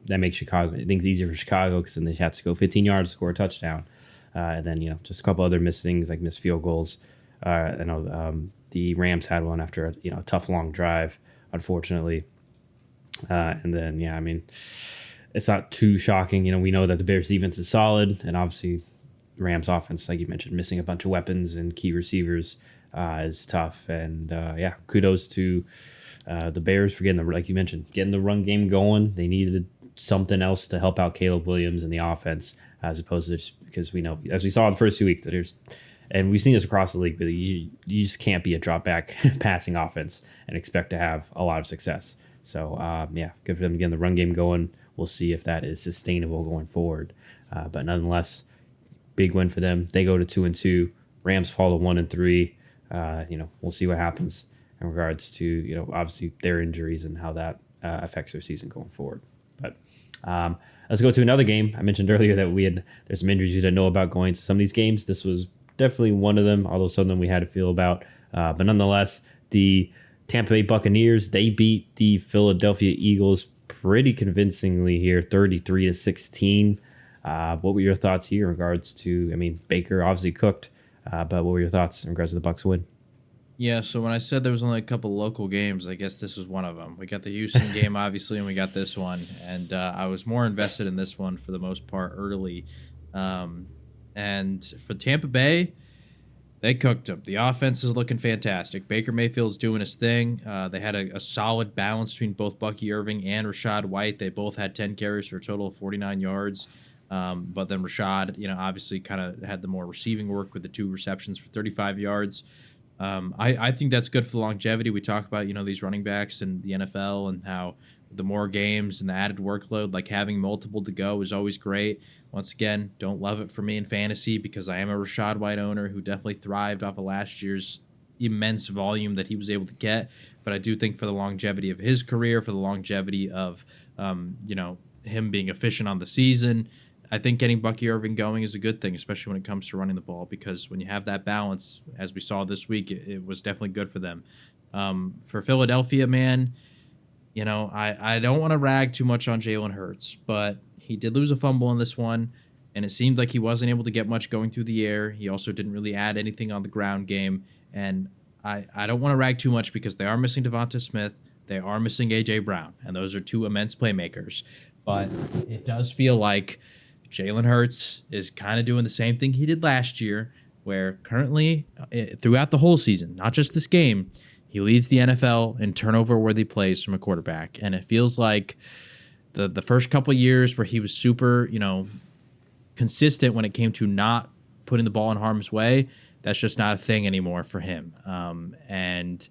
that makes Chicago things easier for Chicago because then they have to go 15 yards to score a touchdown, and then just a couple other missed things like missed field goals. I know the Rams had one after a tough long drive, unfortunately, and then I mean, it's not too shocking. We know that the Bears defense is solid, and obviously Rams offense, like you mentioned, missing a bunch of weapons and key receivers is tough. And kudos to the Bears for getting like you mentioned, getting the run game going. They needed something else to help out Caleb Williams in the offense, as opposed to because we know, as we saw in the first 2 weeks, that there's, and we've seen this across the league, really, you just can't be a drop back passing offense and expect to have a lot of success. So good for them getting the run game going. We'll see if that is sustainable going forward. But nonetheless, big win for them. They go to 2-2. Rams fall to 1-3. We'll see what happens in regards to obviously their injuries and how that affects their season going forward. But let's go to another game. I mentioned earlier that there's some injuries you didn't know about going to some of these games. This was definitely one of them, although some of them we had to feel about. But nonetheless, the Tampa Bay Buccaneers, they beat the Philadelphia Eagles pretty convincingly here, 33-16. What were your thoughts here in regards to, Baker obviously cooked, but what were your thoughts in regards to the Bucs win? Yeah, so when I said there was only a couple local games, I guess this was one of them. We got the Houston game, obviously, and we got this one. And I was more invested in this one for the most part early. And for Tampa Bay, they cooked them. The offense is looking fantastic. Baker Mayfield's doing his thing. They had a solid balance between both Bucky Irving and Rachaad White. They both had 10 carries for a total of 49 yards. But then Rachaad, obviously kind of had the more receiving work with the 2 receptions for 35 yards. I think that's good for the longevity. We talk about, these running backs in the NFL and how the more games and the added workload, like having multiple to go is always great. Once again, don't love it for me in fantasy because I am a Rachaad White owner who definitely thrived off of last year's immense volume that he was able to get. But I do think for the longevity of his career, for the longevity of, him being efficient on the season, I think getting Bucky Irving going is a good thing, especially when it comes to running the ball, because when you have that balance, as we saw this week, it was definitely good for them. For Philadelphia, man, I don't want to rag too much on Jalen Hurts, but he did lose a fumble in this one, and it seemed like he wasn't able to get much going through the air. He also didn't really add anything on the ground game, and I don't want to rag too much because they are missing Devonta Smith, they are missing A.J. Brown, and those are two immense playmakers. But it does feel like Jalen Hurts is kind of doing the same thing he did last year, where currently, throughout the whole season, not just this game, he leads the NFL in turnover-worthy plays from a quarterback. And it feels like the first couple years where he was super, consistent when it came to not putting the ball in harm's way, that's just not a thing anymore for him. And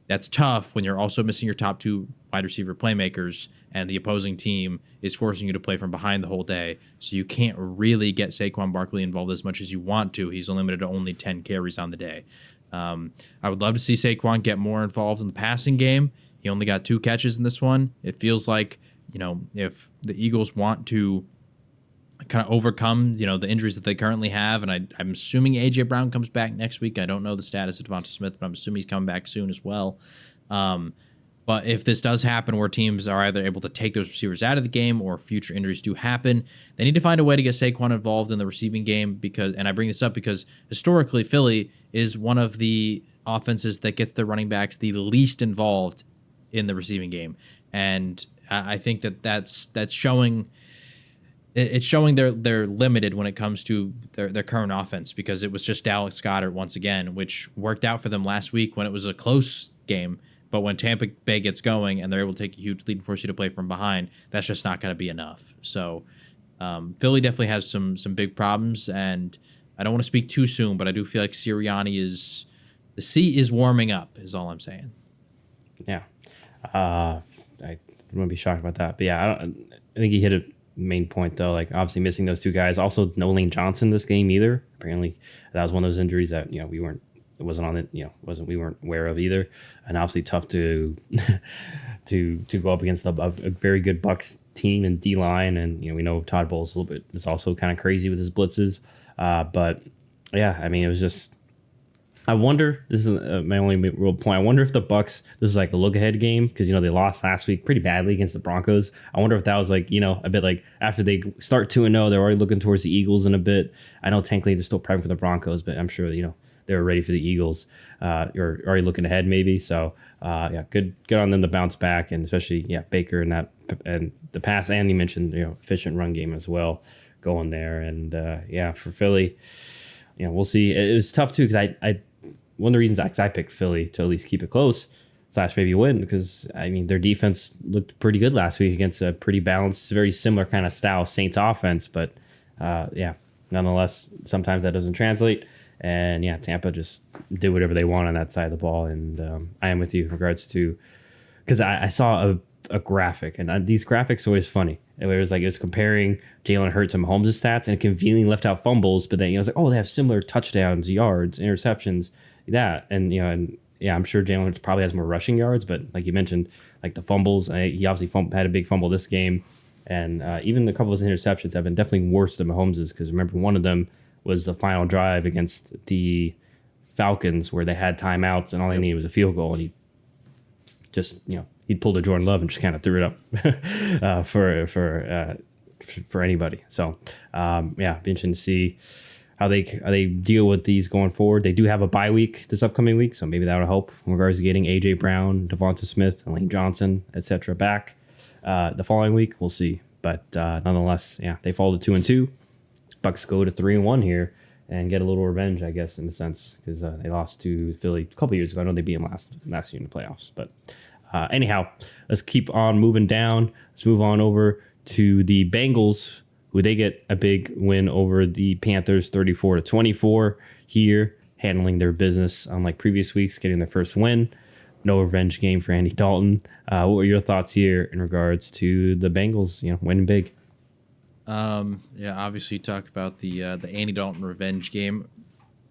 that's tough when you're also missing your top two wide receiver playmakers and the opposing team is forcing you to play from behind the whole day. So you can't really get Saquon Barkley involved as much as you want to. He's limited to only 10 carries on the day. I would love to see Saquon get more involved in the passing game. He only got 2 catches in this one. It feels like, if the Eagles want to kind of overcome, the injuries that they currently have, and I'm assuming A.J. Brown comes back next week. I don't know the status of Devonta Smith, but I'm assuming he's coming back soon as well. But if this does happen where teams are either able to take those receivers out of the game or future injuries do happen, they need to find a way to get Saquon involved in the receiving game and I bring this up because historically Philly is one of the offenses that gets their running backs the least involved in the receiving game. And I think that's showing. It's showing they're limited when it comes to their current offense because it was just Dallas Goedert once again, which worked out for them last week when it was a close game. But when Tampa Bay gets going and they're able to take a huge lead and force you to play from behind, that's just not going to be enough. So Philly definitely has some big problems, and I don't want to speak too soon, but I do feel like the sea is warming up, is all I'm saying. Yeah. I wouldn't be shocked about that. But yeah, I think he hit a main point, though. Like, obviously missing those 2 guys. Also, no Lane Johnson this game either. Apparently, that was one of those injuries that, we weren't aware of either, and obviously tough to to go up against a very good Bucs team and D line, and we know Todd Bowles a little bit is also kind of crazy with his blitzes, but yeah, I mean it was just. I wonder. This is my only real point. I wonder if the Bucs. This is like a look ahead game because they lost last week pretty badly against the Broncos. I wonder if that was like a bit like after they start 2-0, they're already looking towards the Eagles in a bit. I know technically they're still prepping for the Broncos, but I'm sure they were ready for the Eagles. Or already looking ahead maybe. So good on them to bounce back, and especially Baker and the pass, and you mentioned efficient run game as well going there, and for Philly, we'll see. It was tough too because I one of the reasons I picked Philly to at least keep it close / maybe win because I mean their defense looked pretty good last week against a pretty balanced, very similar kind of style Saints offense, but nonetheless sometimes that doesn't translate. And Tampa just did whatever they want on that side of the ball. And I am with you in regards to, because I saw a graphic, and these graphics are always funny. It was comparing Jalen Hurts and Mahomes' stats, and it conveniently left out fumbles. But then it was like, oh, they have similar touchdowns, yards, interceptions, that, and I'm sure Jalen Hurts probably has more rushing yards. But like you mentioned, like the fumbles, he obviously had a big fumble this game, and even a couple of his interceptions have been definitely worse than Mahomes's. Because remember, one of them was the final drive against the Falcons where they had timeouts and all they needed was a field goal, and he just he pulled a Jordan Love and just kind of threw it up for anybody. So be interesting to see how they deal with these going forward. They do have a bye week this upcoming week, so maybe that'll help in regards to getting A.J. Brown, Devonta Smith, and Lane Johnson, etc. back the following week. We'll see, but nonetheless, they fall to 2-2. Bucs go to 3-1 here and get a little revenge, I guess, in a sense, because they lost to Philly a couple years ago. I know they beat them last year in the playoffs, but anyhow, let's keep on moving down. Let's move on over to the Bengals, who they get a big win over the Panthers, 34-24 here, handling their business unlike previous weeks, getting their first win. No revenge game for Andy Dalton. What were your thoughts here in regards to the Bengals, winning big? Obviously talk about the Andy Dalton revenge game.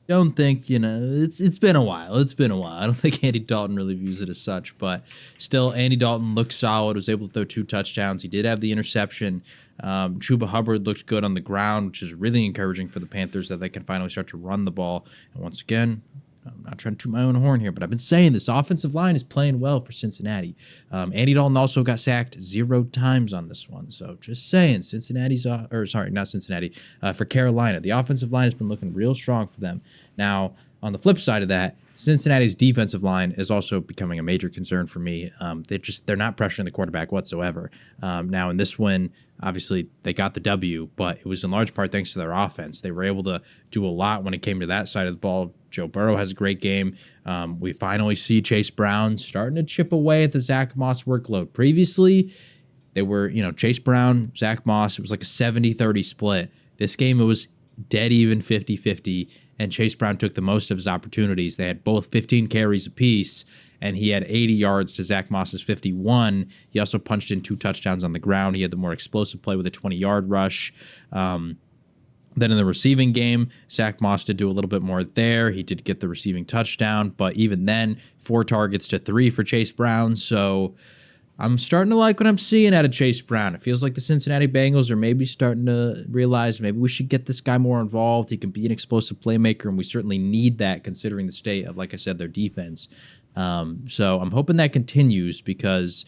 don't think, it's been a while. It's been a while. I don't think Andy Dalton really views it as such, but still, Andy Dalton looked solid, was able to throw 2 touchdowns. He did have the interception. Chuba Hubbard looked good on the ground, which is really encouraging for the Panthers that they can finally start to run the ball. And once again, I'm not trying to toot my own horn here, but I've been saying this offensive line is playing well for Cincinnati. Andy Dalton also got sacked 0 times on this one. So just saying, for Carolina, the offensive line has been looking real strong for them. Now, on the flip side of that, Cincinnati's defensive line is also becoming a major concern for me. They're not pressuring the quarterback whatsoever. Now, in this one, obviously they got the W, but it was in large part thanks to their offense. They were able to do a lot when it came to that side of the ball. Joe Burrow has a great game. We finally see Chase Brown starting to chip away at the Zach Moss workload. Previously, they were, Chase Brown, Zach Moss, it was like a 70-30 split. This game, it was dead even 50-50, and Chase Brown took the most of his opportunities. They had both 15 carries apiece, and he had 80 yards to Zach Moss's 51. He also punched in 2 touchdowns on the ground. He had the more explosive play with a 20-yard rush. Then in the receiving game, Zach Moss did do a little bit more there. He did get the receiving touchdown, but even then, 4 targets to 3 for Chase Brown. So I'm starting to like what I'm seeing out of Chase Brown. It feels like the Cincinnati Bengals are maybe starting to realize maybe we should get this guy more involved. He can be an explosive playmaker, and we certainly need that considering the state of, like I said, their defense. So I'm hoping that continues because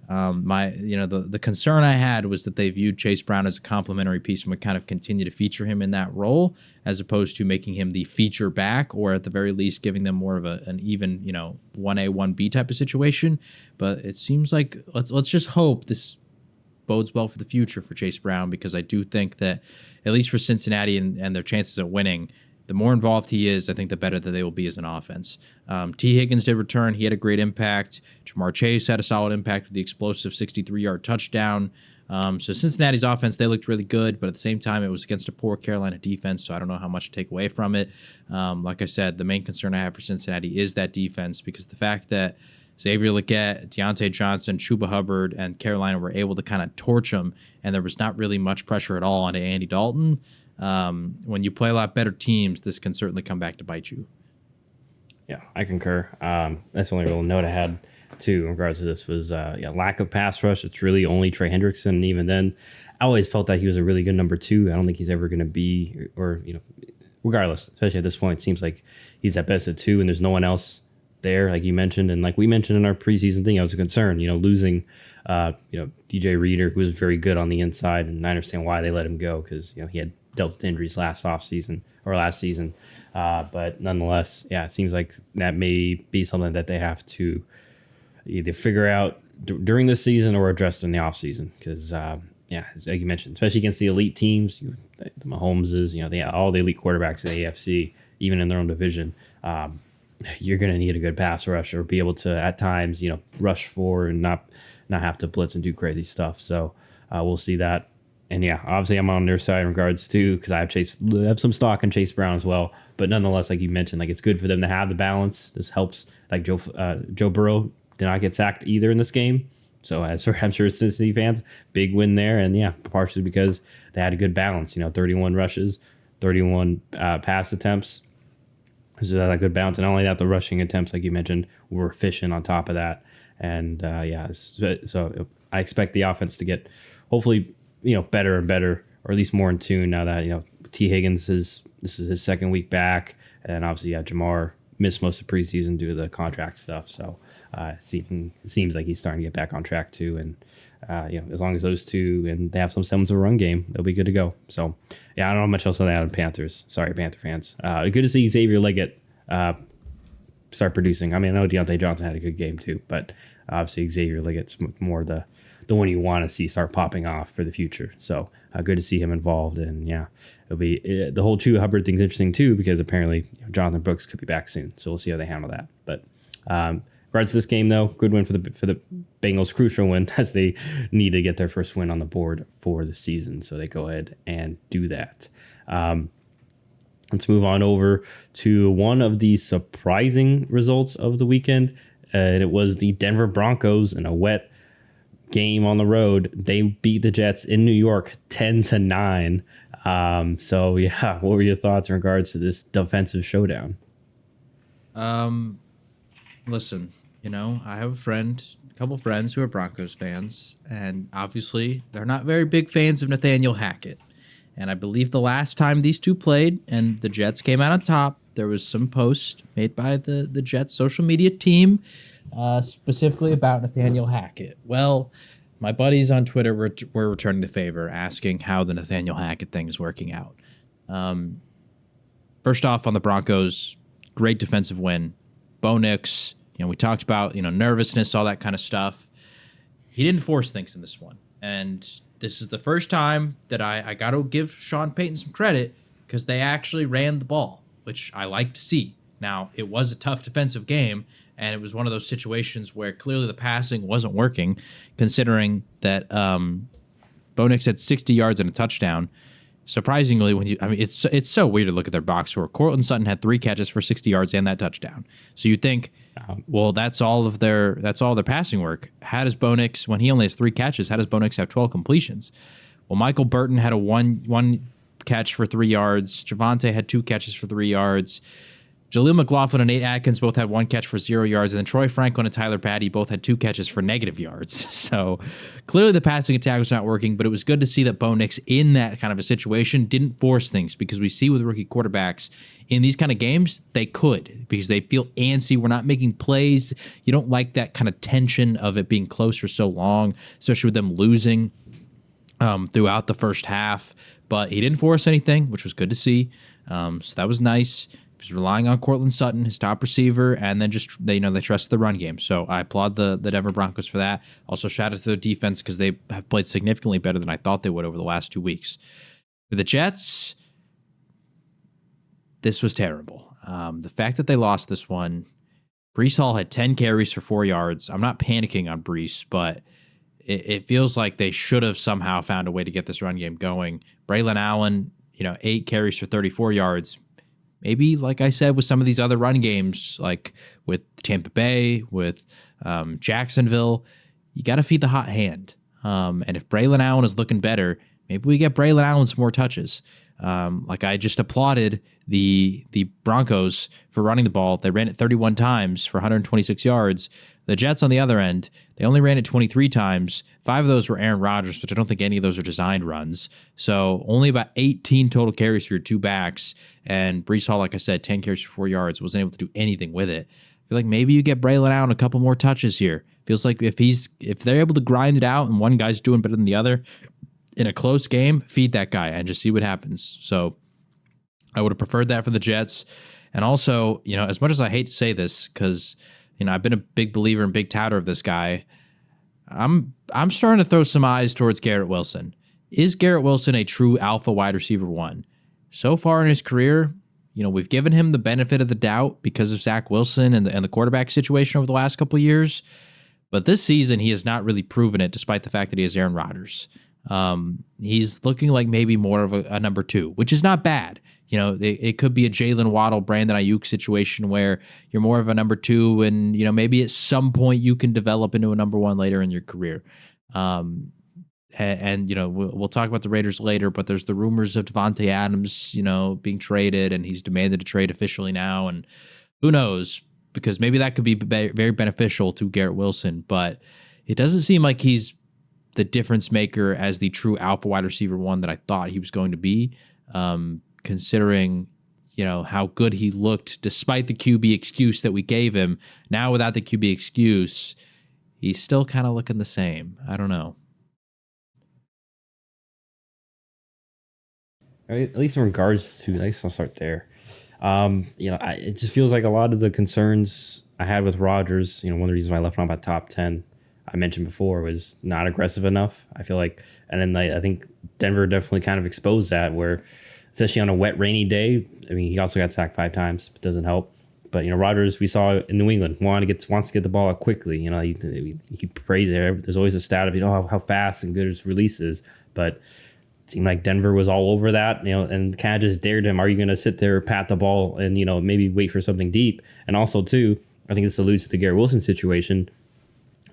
the concern I had was that they viewed Chase Brown as a complementary piece and would kind of continue to feature him in that role as opposed to making him the feature back or at the very least giving them more of an even, 1A, 1B type of situation. But it seems like let's just hope this bodes well for the future for Chase Brown because I do think that at least for Cincinnati and their chances of winning, the more involved he is, I think the better that they will be as an offense. T. Higgins did return. He had a great impact. Jamar Chase had a solid impact with the explosive 63-yard touchdown. So Cincinnati's offense, they looked really good, but at the same time, it was against a poor Carolina defense, so I don't know how much to take away from it. Like I said, the main concern I have for Cincinnati is that defense because the fact that Xavier Legette, Deontay Johnson, Chuba Hubbard, and Carolina were able to kind of torch them, and there was not really much pressure at all on Andy Dalton. When you play a lot better teams, this can certainly come back to bite you. Yeah, I concur. That's the only real note I had too in regards to this was lack of pass rush. It's really only Trey Hendrickson. And even then, I always felt that he was a really good number 2. I don't think he's ever going to be, or regardless, especially at this point, it seems like he's at best at 2, and there's no one else there, like you mentioned, and like we mentioned in our preseason thing, I was a concern. losing DJ Reader, who was very good on the inside, and I understand why they let him go because he had dealt with injuries last season. But nonetheless, yeah, it seems like that may be something that they have to either figure out during the season or address in the offseason. Because, like you mentioned, especially against the elite teams, the Mahomeses, they have all the elite quarterbacks in the AFC, even in their own division. You're going to need a good pass rush or be able to, at times, rush for and not have to blitz and do crazy stuff. So we'll see that. And yeah, obviously I'm on their side in regards to because I have some stock in Chase Brown as well. But nonetheless, like you mentioned, like it's good for them to have the balance. This helps. Like Joe Burrow did not get sacked either in this game. So as for I'm sure Cincinnati fans, big win there. And yeah, partially because they had a good balance. 31 rushes, 31 pass attempts. So that a good balance. And not only that, the rushing attempts, like you mentioned, were efficient on top of that. And so I expect the offense to get hopefully better and better, or at least more in tune now that, T. Higgins this is his second week back. And obviously, Jamar missed most of preseason due to the contract stuff. So it seems like he's starting to get back on track too. And, as long as those two and they have some semblance of a run game, they'll be good to go. So, I don't know much else on that on Panthers. Sorry, Panther fans. Good to see Xavier Legette start producing. I mean, I know Deontay Johnson had a good game too, but obviously Xavier Legette's more the one you want to see start popping off for the future. So good to see him involved. And it'll be the whole Chuba Hubbard thing's interesting too, because apparently Jonathan Brooks could be back soon. So we'll see how they handle that. But regards to this game though, good win for the Bengals, crucial win as they need to get their first win on the board for the season. So they go ahead and do that. Let's move on over to one of the surprising results of the weekend. And it was the Denver Broncos in a wet game on the road. They beat the Jets in New York 10-9. So yeah, what were your thoughts in regards to this defensive showdown? Listen, I have a couple friends who are Broncos fans, and obviously they're not very big fans of Nathaniel Hackett. And I believe the last time these two played and the Jets came out on top, there was some post made by the Jets social media team specifically about Nathaniel Hackett. Well, my buddies on Twitter were returning the favor, asking how the Nathaniel Hackett thing is working out. First off, on the Broncos, great defensive win. Bo Nix, we talked about, nervousness, all that kind of stuff. He didn't force things in this one. And this is the first time that I got to give Sean Payton some credit because they actually ran the ball, which I like to see. Now, it was a tough defensive game, and it was one of those situations where clearly the passing wasn't working, considering that Bo Nix had 60 yards and a touchdown. Surprisingly, it's so weird to look at their box score. Cortland Sutton had 3 catches for 60 yards and that touchdown. So you think, well, that's all their passing work. How does Bo Nix, when he only has 3 catches, how does Bo Nix have 12 completions? Well, Michael Burton had a one catch for 3 yards. Javonte had 2 catches for 3 yards. Jaleel McLaughlin and Nate Atkins both had 1 catch for 0 yards, and then Troy Franklin and Tyler Patty both had 2 catches for negative yards. So clearly the passing attack was not working, but it was good to see that Bo Nix in that kind of a situation didn't force things, because we see with rookie quarterbacks in these kind of games, they could, because they feel antsy. We're not making plays. You don't like that kind of tension of it being close for so long, especially with them losing throughout the first half. But he didn't force anything, which was good to see. So that was nice. He's relying on Cortland Sutton, his top receiver, and then they trust the run game. So I applaud the Denver Broncos for that. Also, shout out to their defense because they have played significantly better than I thought they would over the last 2 weeks. For the Jets, this was terrible. The fact that they lost this one, Breece Hall had 10 carries for 4 yards. I'm not panicking on Breece, but it feels like they should have somehow found a way to get this run game going. Braylon Allen, 8 carries for 34 yards. Maybe, like I said, with some of these other run games, like with Tampa Bay, with Jacksonville, you got to feed the hot hand. And if Braylon Allen is looking better, maybe we get Braylon Allen some more touches. Like I just applauded the Broncos for running the ball. They ran it 31 times for 126 yards. The Jets, on the other end, they only ran it 23 times. 5 of those were Aaron Rodgers, which I don't think any of those are designed runs. So only about 18 total carries for your 2 backs. And Breece Hall, like I said, 10 carries for 4 yards, wasn't able to do anything with it. I feel like maybe you get Braylon Allen a couple more touches here. Feels like if they're able to grind it out and one guy's doing better than the other in a close game, feed that guy and just see what happens. So I would have preferred that for the Jets. And also, as much as I hate to say this, because I've been a big believer and big touter of this guy, I'm starting to throw some eyes towards Garrett Wilson. Is Garrett Wilson a true alpha wide receiver 1? So far in his career, we've given him the benefit of the doubt because of Zach Wilson and the quarterback situation over the last couple of years. But this season, he has not really proven it, despite the fact that he has Aaron Rodgers. He's looking like maybe more of a number 2, which is not bad. It could be a Jalen Waddle, Brandon Ayuk situation where you're more of a number 2, and maybe at some point you can develop into a number 1 later in your career. And we'll talk about the Raiders later, but there's the rumors of Devontae Adams, being traded, and he's demanded to trade officially now, and who knows, because maybe that could be very beneficial to Garrett Wilson, but it doesn't seem like he's the difference maker as the true alpha wide receiver 1 that I thought he was going to be. Considering, how good he looked despite the QB excuse that we gave him. Now without the QB excuse, he's still kind of looking the same. I don't know. At least in regards to, I guess I'll start there. It just feels like a lot of the concerns I had with Rodgers, one of the reasons why I left him on my top 10, I mentioned before, was not aggressive enough. I feel like, and then I think Denver definitely kind of exposed that, where especially on a wet, rainy day. I mean, he also got sacked 5 times. It doesn't help. But, Rodgers, we saw in New England, wants to get the ball out quickly. He praised there. There's always a stat of, how fast and good his release is. But it seemed like Denver was all over that, and kind of just dared him. Are you going to sit there, pat the ball, and, maybe wait for something deep? And also, too, I think this alludes to the Garrett Wilson situation.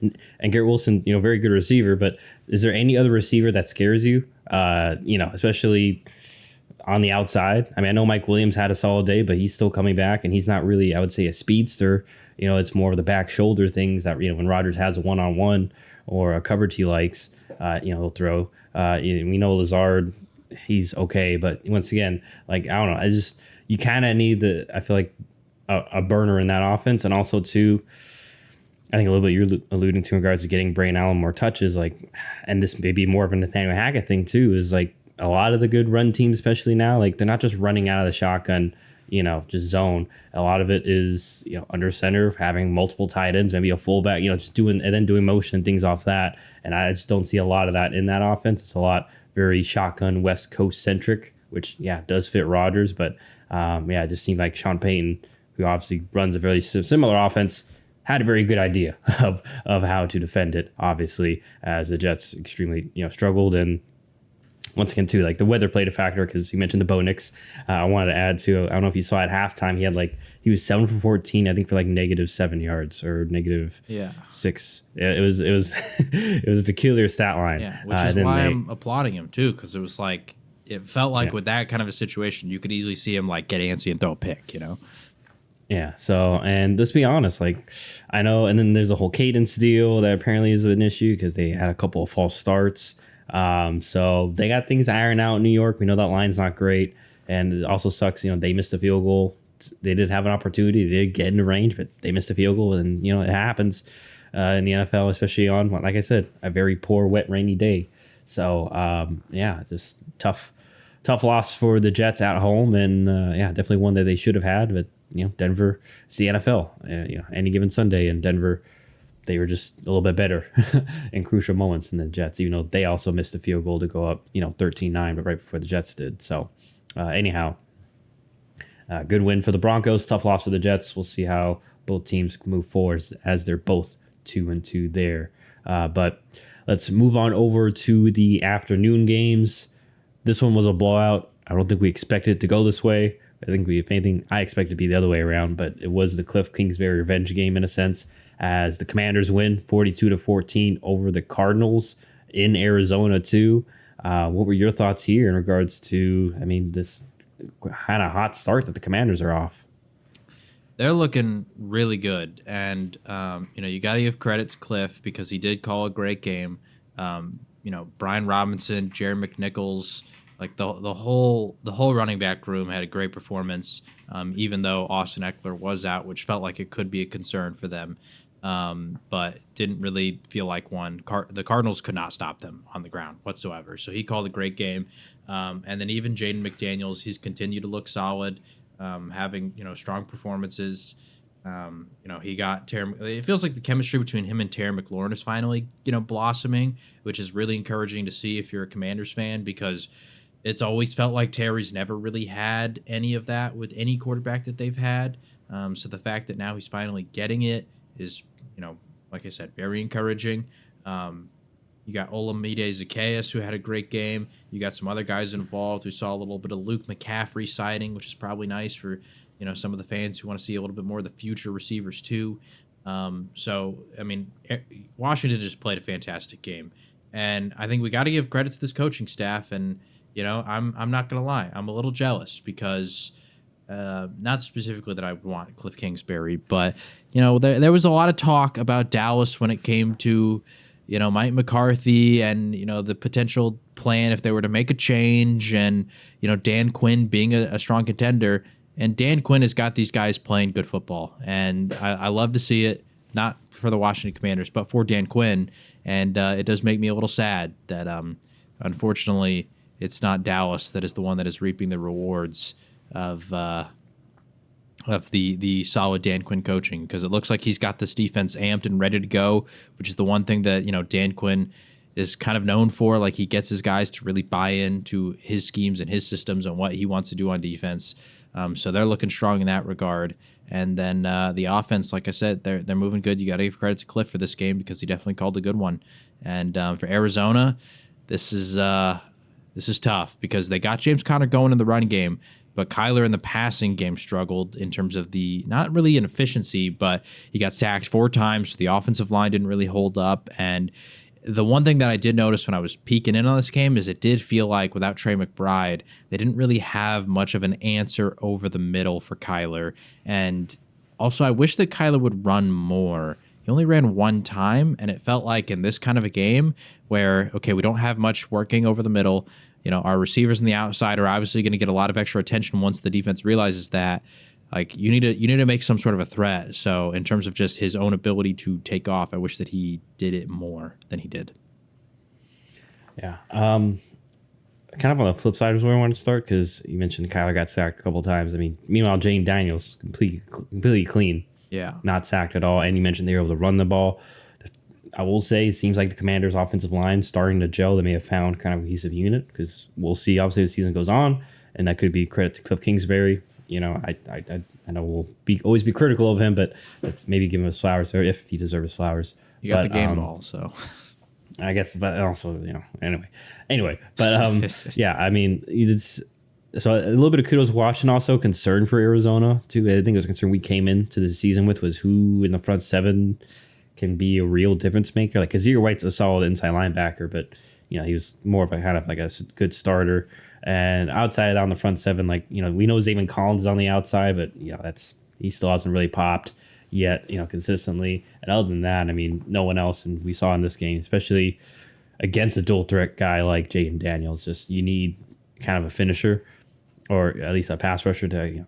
And Garrett Wilson, very good receiver. But is there any other receiver that scares you? Especially on the outside. I mean, I know Mike Williams had a solid day, but he's still coming back, and he's not really, I would say, a speedster. It's more of the back shoulder things that, when Rodgers has a one-on-one or a coverage he likes, he'll throw. We know Lazard, he's okay, but once again, like, I don't know, you kind of need I feel like a burner in that offense, and also too, I think a little bit you're alluding to in regards to getting Brain Allen more touches, like, and this may be more of a Nathaniel Hackett thing too, is like a lot of the good run teams, especially now, like they're not just running out of the shotgun, just zone. A lot of it is, under center, having multiple tight ends, maybe a fullback, just doing motion and things off that. And I just don't see a lot of that in that offense. It's a lot very shotgun West Coast centric, which does fit Rodgers, but it just seemed like Sean Payton, who obviously runs a very similar offense, had a very good idea of how to defend it, obviously, as the Jets extremely struggled. And once again, too, like the weather played a factor, because you mentioned the Bo Nix. I wanted to add to, I don't know if you saw at halftime, he was 7 for 14, I think, for like -7 yards or -6. It was it was a peculiar stat line. Yeah, which is why I'm applauding him too, because it was like, it felt like with that kind of a situation, you could easily see him like get antsy and throw a pick, Yeah. So, and let's be honest, like, I know, and then there's a whole cadence deal that apparently is an issue because they had a couple of false starts. So they got things ironed out in New York. We know that line's not great, and it also sucks. They missed a field goal. They did have an opportunity. They did get in the range, but they missed a field goal, and it happens in the NFL, especially on, like I said, a very poor, wet, rainy day. So, just tough loss for the Jets at home, and definitely one that they should have had. But Denver, it's the NFL. Any given Sunday in Denver, they were just a little bit better in crucial moments than the Jets, even though they also missed the field goal to go up, 13-9, but right before the Jets did. So, anyhow, good win for the Broncos, tough loss for the Jets. We'll see how both teams move forward as they're both 2-2 there. But let's move on over to the afternoon games. This one was a blowout. I don't think we expected it to go this way. I think if anything, I expected it to be the other way around, but it was the Cliff Kingsbury revenge game in a sense, as the Commanders win 42-14 over the Cardinals in Arizona too. What were your thoughts here in regards to, this kind of hot start that the Commanders are off? They're looking really good, and you got to give credit to Cliff because he did call a great game. Brian Robinson, Jared McNichols, like the whole running back room had a great performance, even though Austin Eckler was out, which felt like it could be a concern for them, but didn't really feel like one. The Cardinals could not stop them on the ground whatsoever. So he called a great game, and then even Jaden McDaniels, he's continued to look solid, having strong performances. He got it feels like the chemistry between him and Terry McLaurin is finally blossoming, which is really encouraging to see if you're a Commanders fan, because it's always felt like Terry's never really had any of that with any quarterback that they've had. So the fact that now he's finally getting it is, like I said, very encouraging. You got Olamide Zacchaeus, who had a great game. You got some other guys involved. We saw a little bit of Luke McCaffrey sighting, which is probably nice for some of the fans who want to see a little bit more of the future receivers too. Washington just played a fantastic game, and I think we got to give credit to this coaching staff. And I'm not gonna lie, I'm a little jealous because not specifically that I want Cliff Kingsbury, but there was a lot of talk about Dallas when it came to Mike McCarthy and the potential plan if they were to make a change, and Dan Quinn being a strong contender. And Dan Quinn has got these guys playing good football, and I love to see it, not for the Washington Commanders, but for Dan Quinn. And it does make me a little sad that, unfortunately, it's not Dallas that is the one that is reaping the rewards of the solid Dan Quinn coaching, because it looks like he's got this defense amped and ready to go, which is the one thing that Dan Quinn is kind of known for. Like, he gets his guys to really buy into his schemes and his systems and what he wants to do on defense. So they're looking strong in that regard. And then the offense, like I said, they're moving good. You got to give credit to Cliff for this game because he definitely called a good one. And for Arizona, this is tough because they got James Conner going in the run game, but Kyler in the passing game struggled in terms of the, not really in efficiency, but he got sacked 4 times. So the offensive line didn't really hold up. And the one thing that I did notice when I was peeking in on this game is it did feel like without Trey McBride, they didn't really have much of an answer over the middle for Kyler. And also, I wish that Kyler would run more. He only ran one time, and it felt like in this kind of a game where, okay, we don't have much working over the middle. Our receivers on the outside are obviously going to get a lot of extra attention once the defense realizes that. Like you need to make some sort of a threat. So in terms of just his own ability to take off, I wish that he did it more than he did. Yeah. Kind of on the flip side is where I want to start because you mentioned Kyler got sacked a couple times. I mean, meanwhile, Jane Daniels completely clean. Yeah. Not sacked at all. And you mentioned they were able to run the ball. I will say it seems like the Commanders' offensive line starting to gel. They may have found kind of a cohesive unit because we'll see. Obviously, the season goes on, and that could be credit to Cliff Kingsbury. I know we'll always be critical of him, but let's maybe give him his flowers there if he deserves his flowers. You got the game ball, so I guess, but also anyway, but yeah, I mean, so a little bit of kudos watching. Also, concern for Arizona too. I think it was a concern we came into the season with was who in the front seven can be a real difference maker. Like Kazir White's a solid inside linebacker, but he was more of a kind of like a good starter. And outside on the front seven, we know Zayvon Collins is on the outside, but he still hasn't really popped yet, consistently. And other than that, I mean, no one else. And we saw in this game, especially against a dual threat guy like Jaden Daniels, just you need kind of a finisher or at least a pass rusher to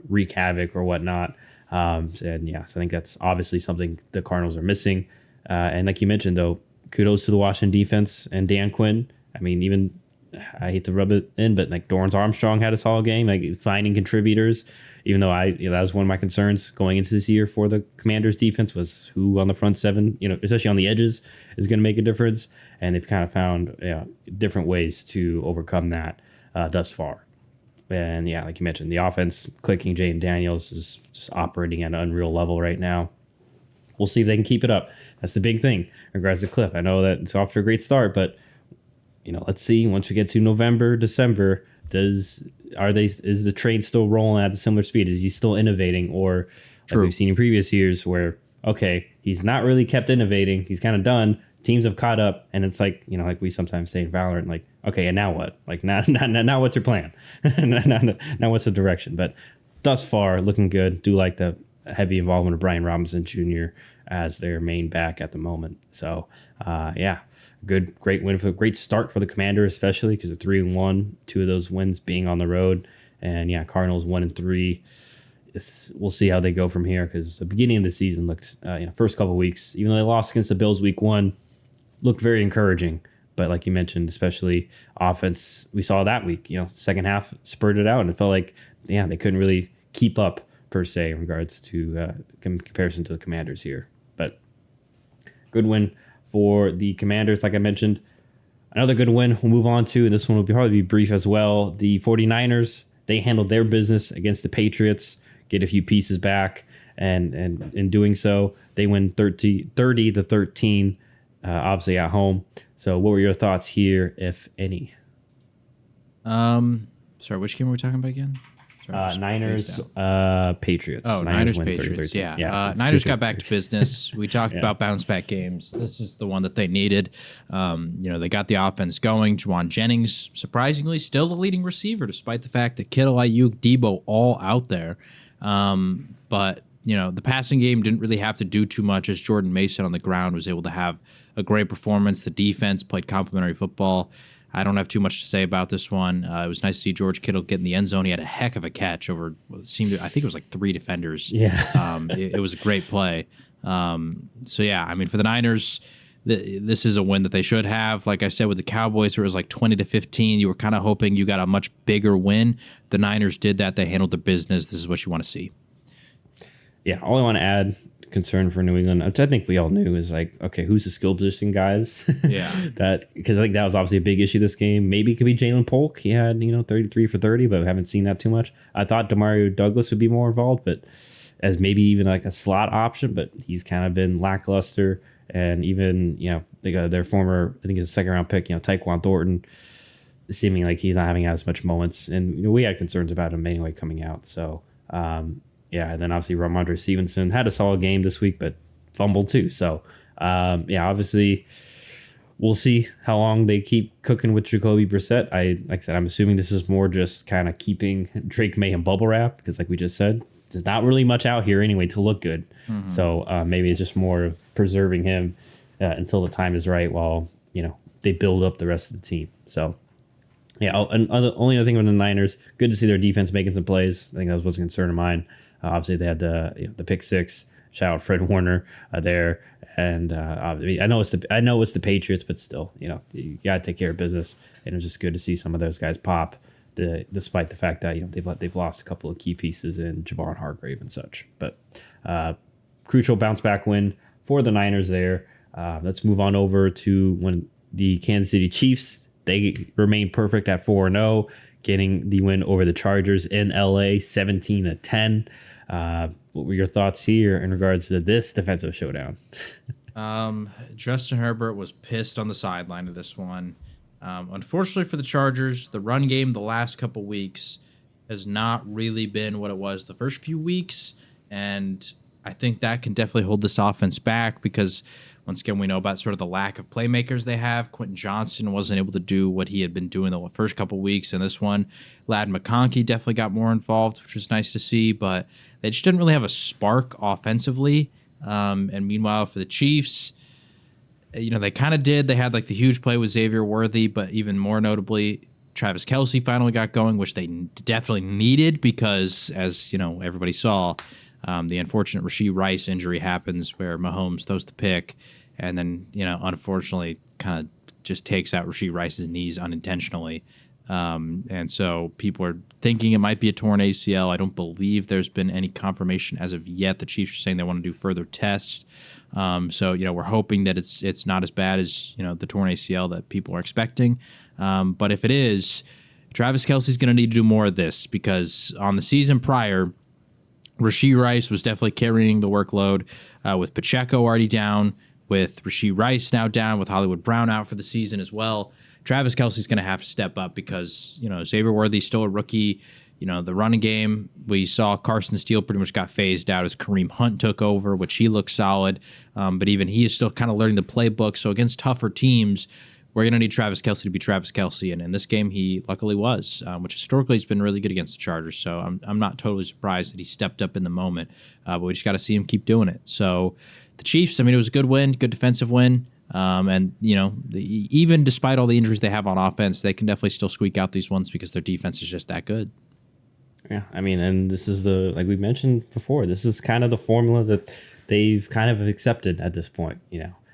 wreak havoc or whatnot. So I think that's obviously something the Cardinals are missing. And like you mentioned, though, kudos to the Washington defense and Dan Quinn. I mean, even I hate to rub it in, but like Dorrance Armstrong had a solid game, like finding contributors. Even though that was one of my concerns going into this year for the Commanders defense was who on the front seven, especially on the edges, is going to make a difference. And they've kind of found different ways to overcome that thus far. And yeah, like you mentioned, the offense clicking. Jaden Daniels is just operating at an unreal level right now. We'll see if they can keep it up. That's the big thing in regards to Cliff. I know that it's off to a great start, but let's see. Once we get to November, December, is the train still rolling at a similar speed? Is he still innovating, or like we've seen in previous years, where he's not really kept innovating, he's kind of done. Teams have caught up, and it's like like we sometimes say in Valorant, like and now what? Like now what's your plan? now what's the direction? But thus far, looking good. Do like the heavy involvement of Brian Robinson Jr. as their main back at the moment. So great win great start for the Commanders, especially because they're 3-1. 2 of those wins being on the road, and Cardinals 1-3. We'll see how they go from here because the beginning of the season looked, first couple of weeks, even though they lost against the Bills week 1, looked very encouraging. But like you mentioned, especially offense, we saw that week. Second half spurted out, and it felt like they couldn't really keep up per se in regards to comparison to the Commanders here. But good win for the Commanders, like I mentioned. Another good win we'll move on to, and this one will probably be brief as well. The 49ers, they handled their business against the Patriots, get a few pieces back, and in doing so, they win 30-13, obviously at home. So what were your thoughts here, if any? Sorry, which game were we talking about again? Niners, Patriots. Oh, Niners Patriots. Yeah. Niners got back to business. We talked about bounce back games. This is the one that they needed. They got the offense going. Juwan Jennings, surprisingly, still the leading receiver, despite the fact that Kittle, Ayuk, Debo all out there. But the passing game didn't really have to do too much as Jordan Mason on the ground was able to have a great performance. The defense played complimentary football. I don't have too much to say about this one. It was nice to see George Kittle get in the end zone. He had a heck of a catch over what seemed to, I think it was like 3 defenders. Yeah. It was a great play. For the Niners, this is a win that they should have. Like I said, with the Cowboys, where it was like 20-15, you were kind of hoping you got a much bigger win. The Niners did that. They handled the business. This is what you want to see. Yeah, all I want to add, concern for New England, which I think we all knew, is who's the skill position guys? Yeah. Because I think that was obviously a big issue this game. Maybe it could be Jalen Polk. He had, 33 for 30, but we haven't seen that too much. I thought Demario Douglas would be more involved, but as maybe even like a slot option, but he's kind of been lackluster. And even, they got their former, I think it's a second round pick, Tyquan Thornton, seeming like he's not having as much moments. And we had concerns about him anyway coming out. So, and then obviously Ramondre Stevenson had a solid game this week, but fumbled too. So, obviously we'll see how long they keep cooking with Jacoby Brissett. Like I said, I'm assuming this is more just kind of keeping Drake May in bubble wrap because, like we just said, there's not really much out here anyway to look good. So maybe it's just more of preserving him until the time is right while they build up the rest of the team. So yeah, only other thing with the Niners, good to see their defense making some plays. I think that was a concern of mine. Obviously, they had the pick six. Shout out Fred Warner there, and I know it's the Patriots, but still, you gotta take care of business. And it was just good to see some of those guys pop, despite the fact that they've lost a couple of key pieces in Javon Hargrave and such. But crucial bounce back win for the Niners there. Let's move on over to when the Kansas City Chiefs, they remain perfect at 4-0, getting the win over the Chargers in LA 17-10. What were your thoughts here in regards to this defensive showdown? Justin Herbert was pissed on the sideline of this one. Unfortunately for the Chargers, the run game the last couple weeks has not really been what it was the first few weeks, and I think that can definitely hold this offense back because, once again, we know about sort of the lack of playmakers they have. Quentin Johnston wasn't able to do what he had been doing the first couple weeks in this one. Lad McConkey definitely got more involved, which was nice to see, but they just didn't really have a spark offensively. And meanwhile, for the Chiefs, they kind of did. They had like the huge play with Xavier Worthy, but even more notably, Travis Kelce finally got going, which they definitely needed because, as everybody saw, the unfortunate Rashee Rice injury happens where Mahomes throws the pick and then, unfortunately kind of just takes out Rashee Rice's knees unintentionally. And so people are thinking it might be a torn ACL. I don't believe there's been any confirmation as of yet. The Chiefs are saying they want to do further tests. So, we're hoping that it's not as bad as, the torn ACL that people are expecting. But if it is, Travis Kelce's going to need to do more of this because on the season prior, Rashee Rice was definitely carrying the workload with Pacheco already down, with Rashee Rice now down, with Hollywood Brown out for the season as well. Travis Kelce's going to have to step up because, Xavier Worthy's still a rookie. The running game, we saw Carson Steele pretty much got phased out as Kareem Hunt took over, which he looked solid. But even he is still kind of learning the playbook. So against tougher teams, we're going to need Travis Kelce to be Travis Kelce. And in this game, he luckily was, which historically has been really good against the Chargers. So I'm not totally surprised that he stepped up in the moment. But we just got to see him keep doing it. So the Chiefs, it was a good win, good defensive win. And, even despite all the injuries they have on offense, they can definitely still squeak out these ones because their defense is just that good. Yeah, and this is like we mentioned before, this is kind of the formula that they've kind of accepted at this point,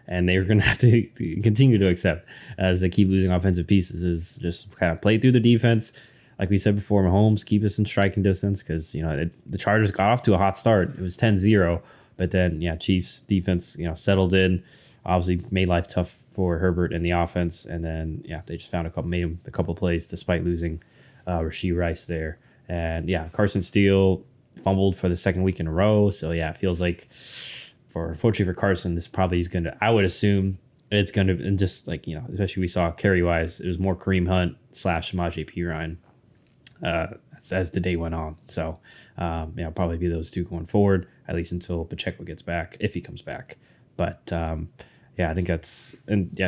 and they're going to have to continue to accept as they keep losing offensive pieces, is just kind of play through the defense. Like we said before, Mahomes, keep us in striking distance because, the Chargers got off to a hot start. It was 10-0, but then, Chiefs defense, settled in, obviously made life tough for Herbert and the offense. And then, they just made a couple plays despite losing Rashee Rice there. And, Carson Steele fumbled for the second week in a row. So, it feels like, unfortunately for Carson, this probably is going to, I would assume it's going to, and just like, especially we saw carry-wise, it was more Kareem Hunt / Samaje Perine as the day went on. So, probably be those two going forward, at least until Pacheco gets back, if he comes back. But, I think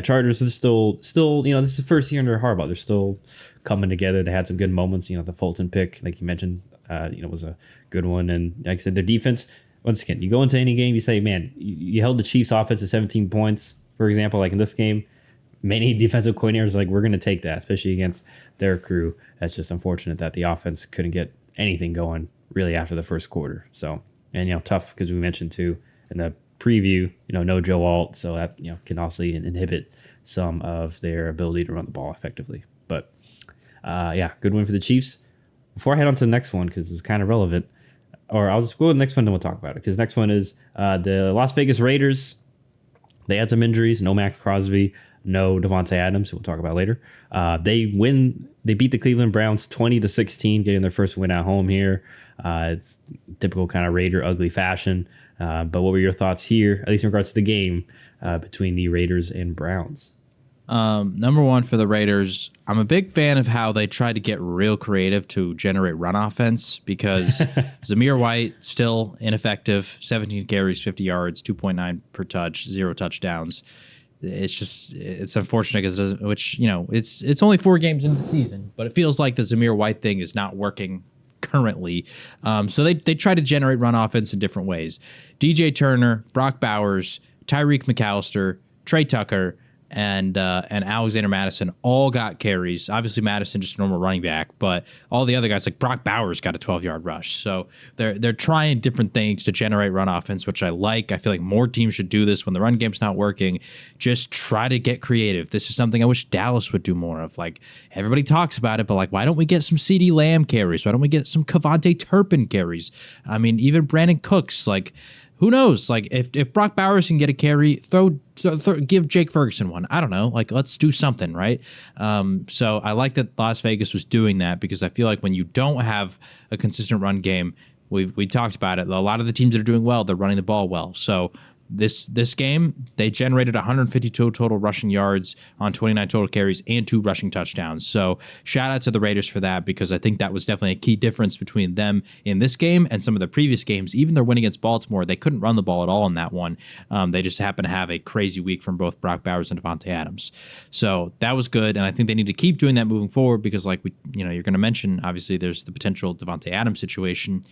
Chargers are still, this is the first year under Harbaugh. They're still coming together. They had some good moments. The Fulton pick, like you mentioned, was a good one. And like I said, their defense, once again, you go into any game, you say, man, you held the Chiefs offense to 17 points, for example, like in this game. Many defensive coordinators like, we're going to take that, especially against their crew. That's just unfortunate that the offense couldn't get anything going really after the first quarter. So, and, tough because we mentioned too in the preview, no Joe Alt, so that, can also inhibit some of their ability to run the ball effectively. But, good win for the Chiefs. Before I head on to the next one, because it's kind of relevant, or I'll just go to the next one, then we'll talk about it. Because next one is the Las Vegas Raiders. They had some injuries. No Max Crosby, no Devontae Adams, who we'll talk about later. They beat the Cleveland Browns 20-16, getting their first win at home here. It's typical kind of Raider ugly fashion. But what were your thoughts here, at least in regards to the game between the Raiders and Browns? Number one for the Raiders, I'm a big fan of how they try to get real creative to generate run offense because Zamir White still ineffective, 17 carries, 50 yards, 2.9 per touch, 0 touchdowns. it's unfortunate because it's only 4 games into the season, but it feels like the Zamir White thing is not working currently. So they try to generate run offense in different ways. DJ Turner, Brock Bowers, Tyreek McAllister, Trey Tucker, and Alexander Madison all got carries. Obviously, Madison just a normal running back, but all the other guys like Brock Bowers got a 12-yard rush. So they're trying different things to generate run offense, which I like. I feel like more teams should do this when the run game's not working. Just try to get creative. This is something I wish Dallas would do more of. Like, everybody talks about it, but like, why don't we get some CeeDee Lamb carries? Why don't we get some Kevontae Turpin carries? I mean, even Brandon Cooks, like, who knows? Like, if Brock Bowers can get a carry, give Jake Ferguson one. I don't know. Like, let's do something, right? So I like that Las Vegas was doing that, because I feel like when you don't have a consistent run game, we talked about it. A lot of the teams that are doing well, they're running the ball well. So this game, they generated 152 total rushing yards on 29 total carries and 2 rushing touchdowns. So shout out to the Raiders for that, because I think that was definitely a key difference between them in this game and some of the previous games. Even their win against Baltimore, they couldn't run the ball at all in that one. They just happened to have a crazy week from both Brock Bowers and Devontae Adams. So that was good, and I think they need to keep doing that moving forward, because like you're going to mention, obviously there's the potential Devontae Adams situation.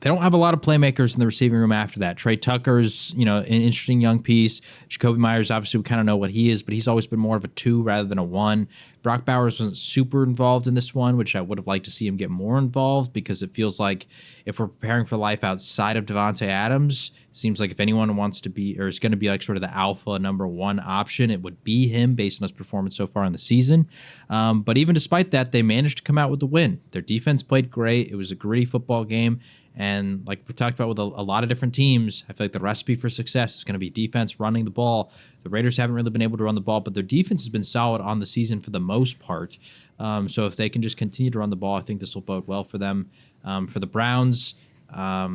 They don't have a lot of playmakers in the receiving room after that. Trey Tucker's, an interesting young piece. Jacoby Myers, obviously, we kind of know what he is, but he's always been more of a 2 rather than a 1. Brock Bowers wasn't super involved in this one, which I would have liked to see him get more involved, because it feels like if we're preparing for life outside of Devontae Adams, it seems like if anyone wants to be, or is going to be like sort of the alpha number 1 option, it would be him based on his performance so far in the season. But even despite that, they managed to come out with the win. Their defense played great. It was a gritty football game. And like we talked about with a lot of different teams, I feel like the recipe for success is going to be defense running the ball. The Raiders haven't really been able to run the ball, but their defense has been solid on the season for the most part. So if they can just continue to run the ball, I think this will bode well for them. For the Browns, I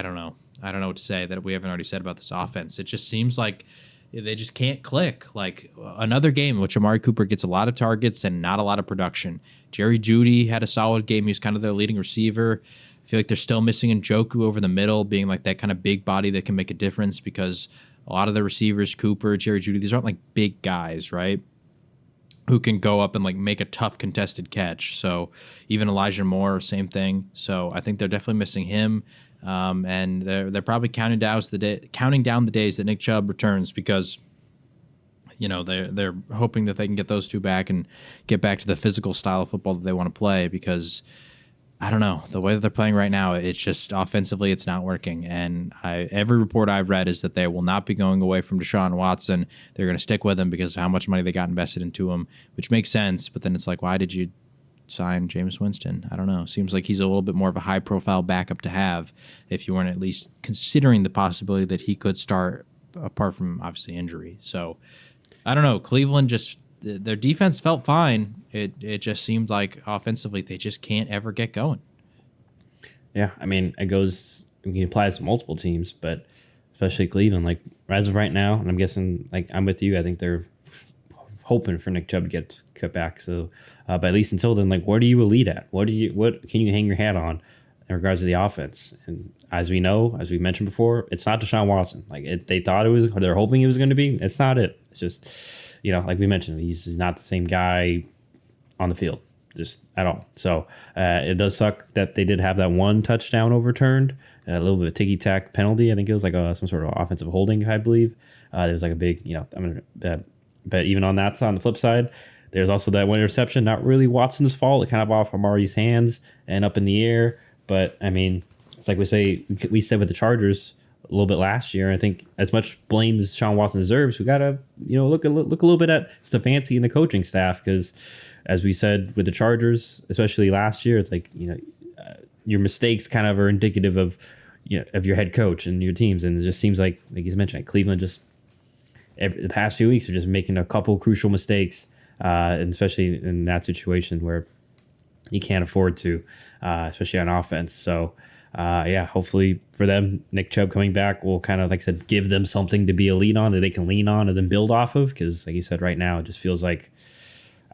don't know. I don't know what to say that we haven't already said about this offense. It just seems like they just can't click. Like another game in which Amari Cooper gets a lot of targets and not a lot of production. Jerry Jeudy had a solid game. He was kind of their leading receiver. I feel like they're still missing Njoku over the middle, being like that kind of big body that can make a difference, because a lot of the receivers, Cooper, Jerry Jeudy, these aren't like big guys, right? Who can go up and like make a tough contested catch. So even Elijah Moore, same thing. So I think they're definitely missing him. And they're probably counting down the days that Nick Chubb returns, because they're hoping that they can get those two back and get back to the physical style of football that they want to play, because I don't know, the way that they're playing right now, it's just offensively it's not working. And every report I've read is that they will not be going away from Deshaun Watson. They're going to stick with him because of how much money they got invested into him, which makes sense. But then it's like, why did you sign Jameis Winston? I don't know. Seems like he's a little bit more of a high-profile backup to have if you weren't at least considering the possibility that he could start, apart from obviously injury. So I don't know. Cleveland just, their defense felt fine. It just seemed like offensively they just can't ever get going. Yeah, I mean, it goes, you can apply this to multiple teams, but especially Cleveland. Like, as of right now, and I'm guessing, like, I'm with you, I think they're hoping for Nick Chubb to get cut back. So, but at least until then, like, what are you elite at? What can you hang your hat on in regards to the offense? And as we know, as we mentioned before, it's not Deshaun Watson. Like, they thought it was, they're hoping he was going to be. It's not it. It's just, like we mentioned, he's not the same guy on the field, just at all. So it does suck that they did have that one touchdown overturned, a little bit of ticky-tack penalty. I think it was like some sort of offensive holding, I believe. There was like a big, but even on that side, on the flip side, there's also that one interception, not really Watson's fault. It kind of off Amari's hands and up in the air. But, I mean, it's like we said with the Chargers a little bit last year. I think as much blame as Sean Watson deserves, we got to, look a little bit at Stefanski and the coaching staff, because as we said with the Chargers, especially last year, it's like, your mistakes kind of are indicative of, of your head coach and your teams. And it just seems like you mentioned, Cleveland just the past few weeks are just making a couple crucial mistakes, and especially in that situation where you can't afford to, especially on offense. So, hopefully for them, Nick Chubb coming back will kind of, like I said, give them something to be a lead on that they can lean on and then build off of. Because, like you said, right now it just feels like,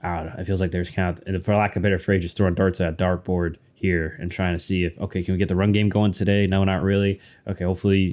I don't know, it feels like there's kind of, and for lack of a better phrase, just throwing darts at a dartboard here and trying to see if, okay, can we get the run game going today? No, not really. Okay, hopefully,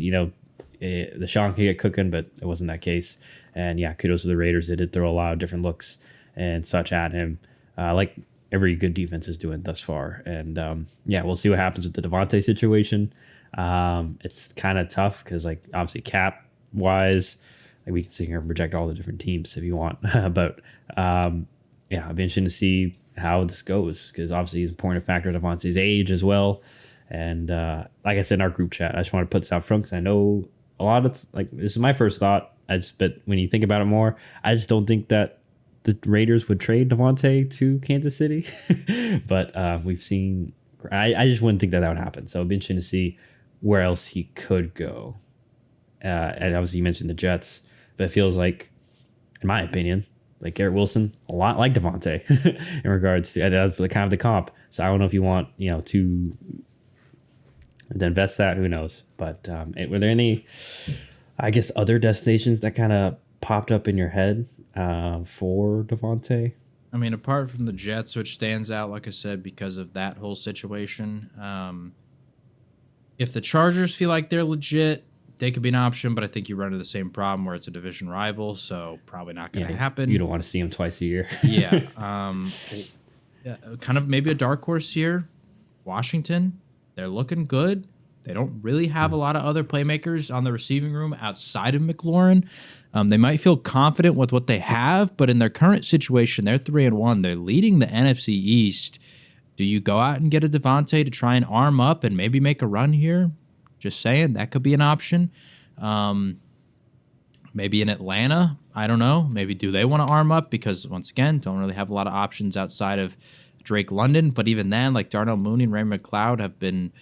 Sean could get cooking, but it wasn't that case. And yeah, kudos to the Raiders. They did throw a lot of different looks and such at him, like every good defense is doing thus far. And yeah, we'll see what happens with the Devontae situation. It's kind of tough because, like, obviously cap wise, like, we can sit here and project all the different teams if you want, but yeah, I'll be interested to see how this goes because obviously he's a important factor of Devontae's age as well. And like I said in our group chat, I just want to put this out front because I know a lot of like this is my first thought. But when you think about it more, I just don't think that the Raiders would trade Devontae to Kansas City. But we've seen, I just wouldn't think that would happen. So it'd be interesting to see where else he could go. And obviously you mentioned the Jets, but it feels like, in my opinion, like Garrett Wilson, a lot like Devontae in regards to that's kind of the comp. So I don't know if you want to invest that. Who knows? But were there any, I guess, other destinations that kind of popped up in your head for Devontae? I mean, apart from the Jets, which stands out, like I said, because of that whole situation. If the Chargers feel like they're legit, they could be an option, but I think you run into the same problem where it's a division rival, so probably not going to happen. You don't want to see them twice a year. Yeah. Kind of maybe a dark horse here. Washington, they're looking good. They don't really have a lot of other playmakers on the receiving room outside of McLaurin. They might feel confident with what they have, but in their current situation, they're 3-1. They're leading the NFC East. Do you go out and get a Devontae to try and arm up and maybe make a run here? Just saying, that could be an option. Maybe in Atlanta, I don't know. Maybe do they want to arm up? Because, once again, don't really have a lot of options outside of Drake London. But even then, like Darnell Mooney and Ray McLeod have been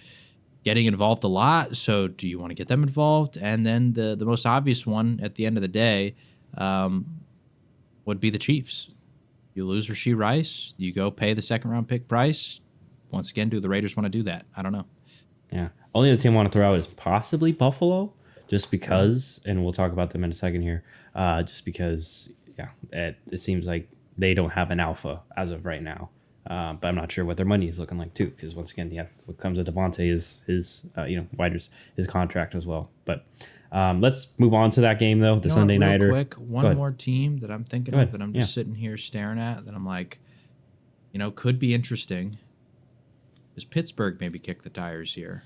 getting involved a lot. So do you want to get them involved? And then the most obvious one at the end of the day would be the Chiefs. You lose Rashee Rice. You go pay the second-round pick price. Once again, do the Raiders want to do that? I don't know. Yeah. Only other team I want to throw out is possibly Buffalo, just because, and we'll talk about them in a second here, just because, yeah, it seems like they don't have an alpha as of right now. But I'm not sure what their money is looking like, too, because once again, yeah, what comes to Devontae is his contract as well. But let's move on to that game, though, the Sunday nighter. Quick, one more team that I'm thinking of that I'm just sitting here staring at that I'm like, could be interesting. Does Pittsburgh maybe kick the tires here?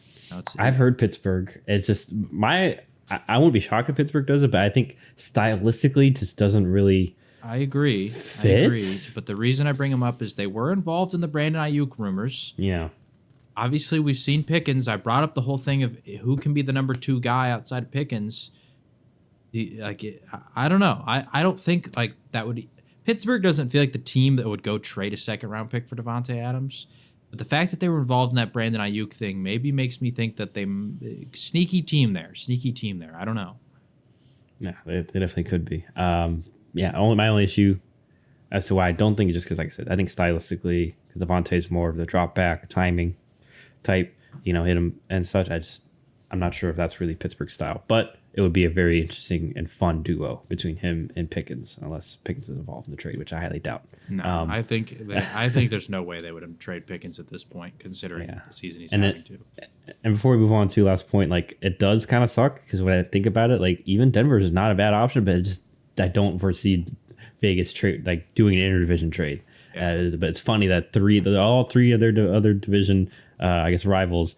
I've heard Pittsburgh. It's just I wouldn't be shocked if Pittsburgh does it, but I think stylistically just doesn't really. I agree. Fit? But the reason I bring them up is they were involved in the Brandon Ayuk rumors. Yeah. Obviously, we've seen Pickens. I brought up the whole thing of who can be the number 2 guy outside of Pickens. I don't know. I don't think like that would. Pittsburgh doesn't feel like the team that would go trade a second-round pick for Devontae Adams. But the fact that they were involved in that Brandon Ayuk thing maybe makes me think that they sneaky team there. I don't know. Yeah, they definitely could be. Yeah, my only issue as to why I don't think it's just because, like I said, I think stylistically, because Devontae's more of the drop back timing type, hit him and such. I'm not sure if that's really Pittsburgh style, but it would be a very interesting and fun duo between him and Pickens, unless Pickens is involved in the trade, which I highly doubt. No, I think there's no way they would trade Pickens at this point, considering the season he's having too. And before we move on to last point, like it does kind of suck because when I think about it, like even Denver is not a bad option, but I don't foresee Vegas trade like doing an interdivision trade. Yeah. But it's funny that all three of their other division, I guess rivals,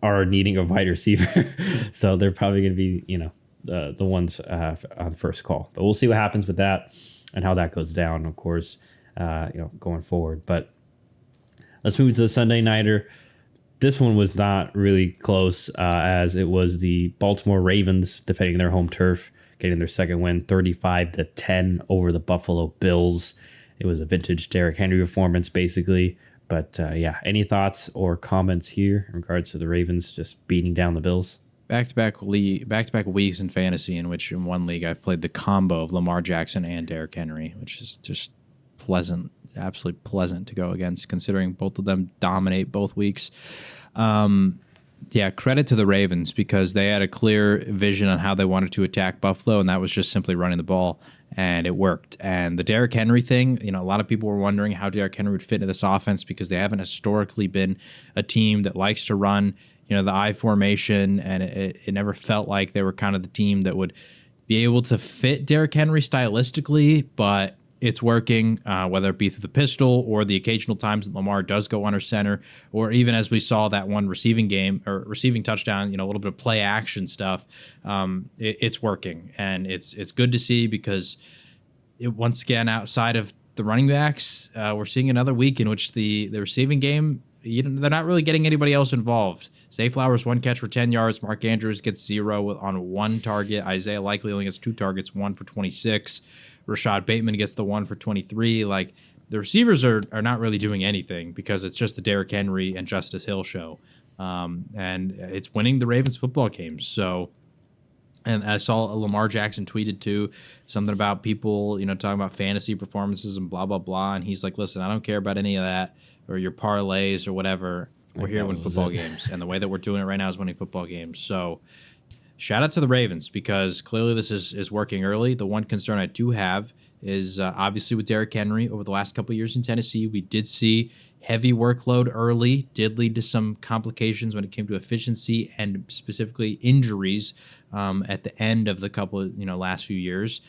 are needing a wide receiver, so they're probably going to be the ones on first call. But we'll see what happens with that and how that goes down, of course, going forward. But let's move to the Sunday nighter. This one was not really close, as it was the Baltimore Ravens defending their home turf, getting their second win, 35-10 over the Buffalo Bills. It was a vintage Derrick Henry performance, basically. But any thoughts or comments here in regards to the Ravens just beating down the Bills? Back-to-back weeks in fantasy in which in one league I've played the combo of Lamar Jackson and Derrick Henry, which is just pleasant, absolutely pleasant to go against, considering both of them dominate both weeks. Credit to the Ravens because they had a clear vision on how they wanted to attack Buffalo, and that was just simply running the ball, and it worked. And the Derrick Henry thing, a lot of people were wondering how Derrick Henry would fit into this offense because they haven't historically been a team that likes to run, the I formation, and it never felt like they were kind of the team that would be able to fit Derrick Henry stylistically, but it's working, whether it be through the pistol or the occasional times that Lamar does go under center, or even as we saw that one receiving touchdown, a little bit of play action stuff. It's working, and it's good to see because once again, outside of the running backs, we're seeing another week in which the receiving game, they're not really getting anybody else involved. Zay Flowers, 1 catch for 10 yards. Mark Andrews gets 0 on 1 target. Isaiah Likely only gets 2 targets, 1 for 26. Rashad Bateman gets the 1 for 23. Like, the receivers are not really doing anything because it's just the Derrick Henry and Justice Hill show. And it's winning the Ravens football games. So, and I saw Lamar Jackson tweeted too, something about people, talking about fantasy performances and blah, blah, blah. And he's like, listen, I don't care about any of that or your parlays or whatever. We're here to win football games. And the way that we're doing it right now is winning football games. So shout out to the Ravens because clearly this is working early. The one concern I do have is obviously with Derrick Henry over the last couple of years in Tennessee, we did see heavy workload early, did lead to some complications when it came to efficiency and specifically injuries at the end of the couple of, last few years.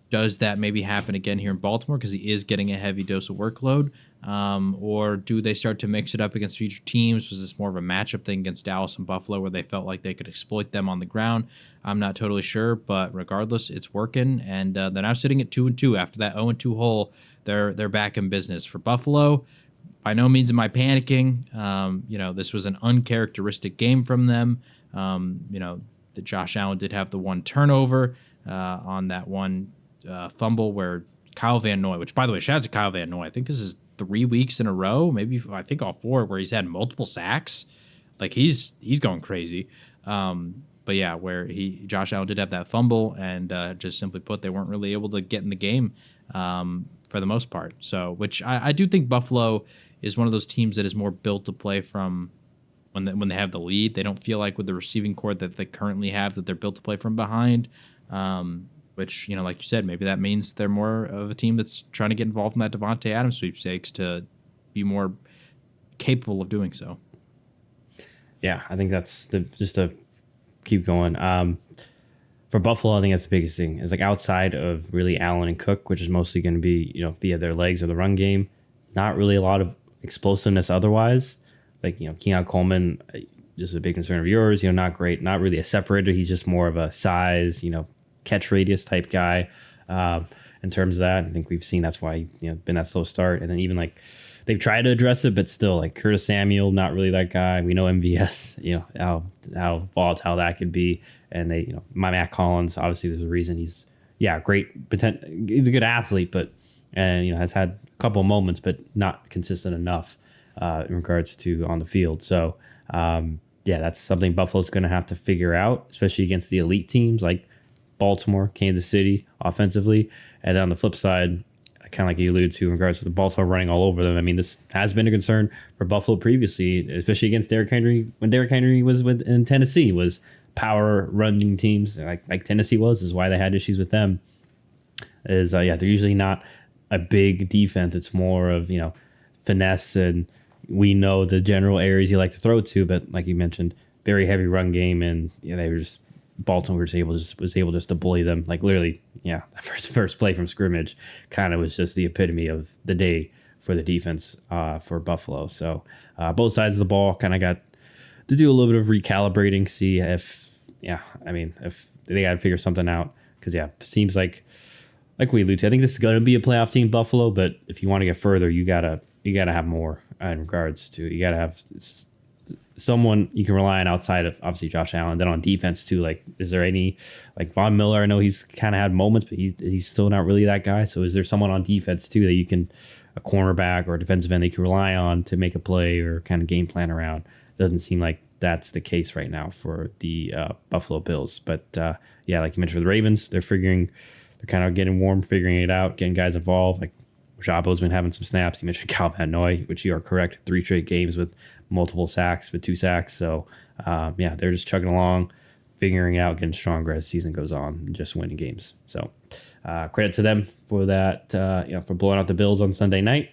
Does that maybe happen again here in Baltimore because he is getting a heavy dose of workload? Or do they start to mix it up against future teams? Was this more of a matchup thing against Dallas and Buffalo where they felt like they could exploit them on the ground? I'm not totally sure, but regardless, it's working, and they're now sitting at 2-2 after that 0-2 hole. They're back in business. For Buffalo, by no means am I panicking. This was an uncharacteristic game from them. The Josh Allen did have the one turnover on that one fumble where Kyle Van Noy, which by the way, shout out to Kyle Van Noy. I think this is 3 weeks in a row, maybe I think all 4, where he's had multiple sacks. Like he's going crazy. But yeah, where Josh Allen did have that fumble, and just simply put, they weren't really able to get in the game for the most part. So, which I do think Buffalo is one of those teams that is more built to play from when they have the lead. They don't feel like with the receiving core that they currently have that they're built to play from behind. Which, like you said, maybe that means they're more of a team that's trying to get involved in that Devontae Adams sweepstakes to be more capable of doing so. Yeah, I think that's just to keep going. For Buffalo, I think that's the biggest thing. Is like outside of really Allen and Cook, which is mostly going to be, via their legs or the run game, not really a lot of explosiveness otherwise. Like, Keon Coleman, just a big concern of yours, not great, not really a separator. He's just more of a size, catch radius type guy. In terms of that, I think we've seen that's why been that slow start. And then even like they've tried to address it, but still like Curtis Samuel, not really that guy. We know MVS, how volatile that could be. And they, my Matt Collins, obviously there's a reason he's great potential. He's a good athlete, but has had a couple of moments, but not consistent enough in regards to on the field. So that's something Buffalo's going to have to figure out, especially against the elite teams like Baltimore, Kansas City offensively. And then on the flip side, kind of like you alluded to in regards to the Baltimore running all over them. I mean, this has been a concern for Buffalo previously, especially against Derrick Henry. When Derrick Henry was in Tennessee, was power running teams like Tennessee was, is why they had issues with them. Is they're usually not a big defense. It's more of finesse, and we know the general areas you like to throw to. But like you mentioned, very heavy run game, and they were just. Baltimore was able just to bully them, like literally, that first play from scrimmage kind of was just the epitome of the day for the defense for Buffalo. So both sides of the ball kind of got to do a little bit of recalibrating, see if they got to figure something out. Because seems like we allude to, I think this is going to be a playoff team, Buffalo. But if you want to get further, you gotta have more in regards to you gotta have someone you can rely on outside of obviously Josh Allen. Then on defense too, like is there any like Von Miller? I know he's kind of had moments, but he's still not really that guy. So is there someone on defense too that you can a cornerback or a defensive end that you can rely on to make a play or kind of game plan around? Doesn't seem like that's the case right now for the Buffalo Bills. But like you mentioned for the Ravens, they're kind of getting warm, figuring it out, getting guys involved. Like Jabo's been having some snaps. You mentioned Kyle Van Noy, which you are correct, 3 straight games with multiple sacks, with 2 sacks. So, they're just chugging along, figuring it out, getting stronger as the season goes on, and just winning games. So, credit to them for that, for blowing out the Bills on Sunday night.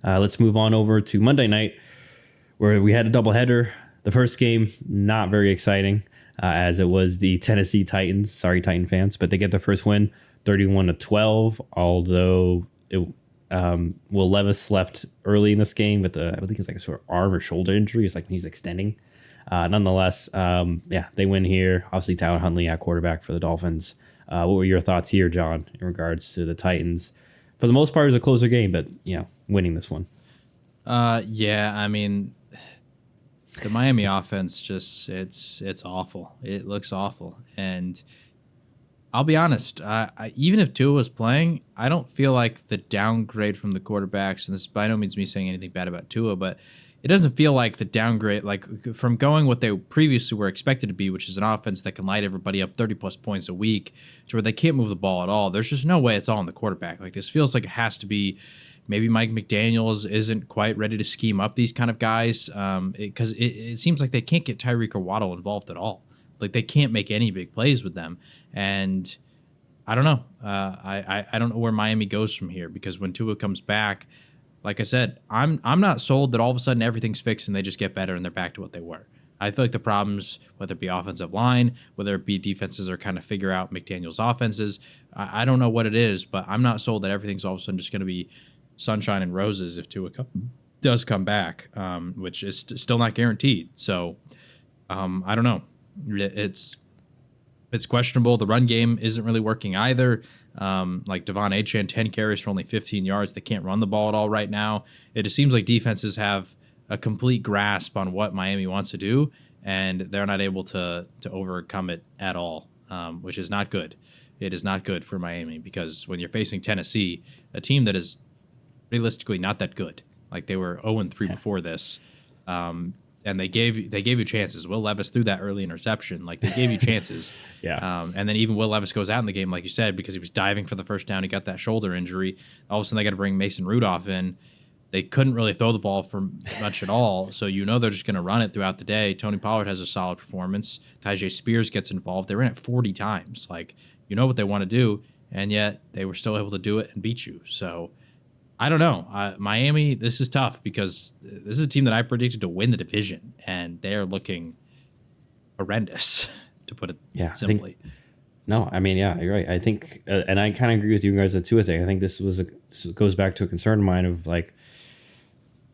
Let's move on over to Monday night, where we had a doubleheader. The first game, not very exciting, as it was the Tennessee Titans. Sorry, Titan fans, but they get their first win, 31-12. Although Will Levis left early in this game with I believe it's like a sort of arm or shoulder injury. It's like he's extending. Nonetheless, they win here. Obviously, Tyler Huntley at quarterback for the Dolphins. What were your thoughts here, John, in regards to the Titans? For the most part, it was a closer game, but winning this one. I mean, the Miami offense just it's awful. It looks awful, and I'll be honest. Even if Tua was playing, I don't feel like the downgrade from the quarterbacks, and this is by no means me saying anything bad about Tua, but it doesn't feel like the downgrade, like from going what they previously were expected to be, which is an offense that can light everybody up 30-plus points a week, to where they can't move the ball at all. There's just no way it's all on the quarterback. Like, this feels like it has to be maybe Mike McDaniels isn't quite ready to scheme up these kind of guys, because it seems like they can't get Tyreek or Waddle involved at all. Like, they can't make any big plays with them. And I don't know. I don't know where Miami goes from here, because when Tua comes back, like I said, I'm not sold that all of a sudden everything's fixed and they just get better and they're back to what they were. I feel like the problems, whether it be offensive line, whether it be defenses or kind of figure out McDaniel's offenses, I don't know what it is, but I'm not sold that everything's all of a sudden just going to be sunshine and roses if Tua does come back, which is still not guaranteed. So I don't know. It's questionable. The run game isn't really working either. Like Devon Achane, 10 carries for only 15 yards. They can't run the ball at all right now. It just seems like defenses have a complete grasp on what Miami wants to do, and they're not able to overcome it at all, which is not good. It is not good for Miami, because when you're facing Tennessee, a team that is realistically not that good, like they were 0-3 before this, and they gave you chances. Will Levis threw that early interception. Like, they gave you chances. Yeah. And then even Will Levis goes out in the game, like you said, because he was diving for the first down. He got that shoulder injury. All of a sudden, they got to bring Mason Rudolph in. They couldn't really throw the ball for much at all. So they're just going to run it throughout the day. Tony Pollard has a solid performance. Tyjae Spears gets involved. They ran it 40 times. Like, what they want to do, and yet they were still able to do it and beat you. So I don't know. Miami, this is tough, because this is a team that I predicted to win the division, and they are looking horrendous, to put it simply. You're right. I think, and I kind of agree with you in regards to the Tua thing. I think this goes back to a concern of mine of, like,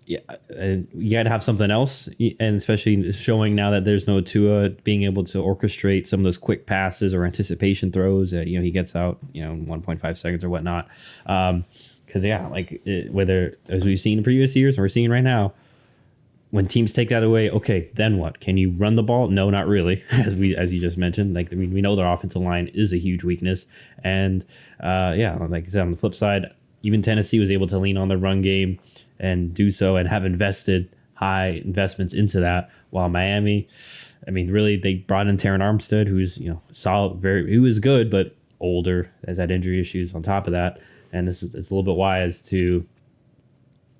you got to have something else, and especially showing now that there's no Tua, being able to orchestrate some of those quick passes or anticipation throws that he gets out in 1.5 seconds or whatnot. Because whether, as we've seen in previous years and we're seeing right now, when teams take that away, okay, then what? Can you run the ball? No, not really. As you just mentioned, we know their offensive line is a huge weakness, and like I said, on the flip side, even Tennessee was able to lean on the run game and do so, and have invested high investments into that. While Miami, really, they brought in Taron Armstead, who's solid, who is good, but older, has had injury issues on top of that. And it's a little bit wise to,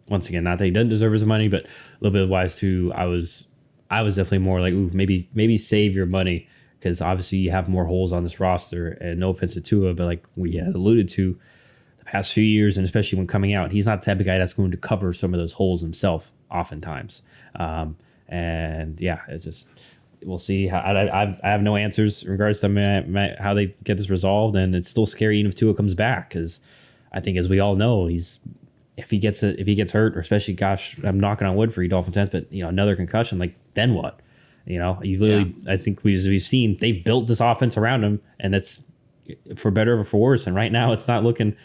once again, not that he doesn't deserve his money, but a little bit wise to, I was definitely more like, ooh, maybe save your money, because obviously you have more holes on this roster. And no offense to Tua, but like we had alluded to the past few years, and especially when coming out, he's not the type of guy that's going to cover some of those holes himself oftentimes. It's just, we'll see. I have no answers in regards to how they get this resolved, and it's still scary even if Tua comes back, because I think, as we all know, if he gets hurt, or especially, gosh, I'm knocking on wood for you Dolphins fans, but another concussion, like, then what? I think we've seen they've built this offense around him, and that's for better or for worse. And right now, it's looking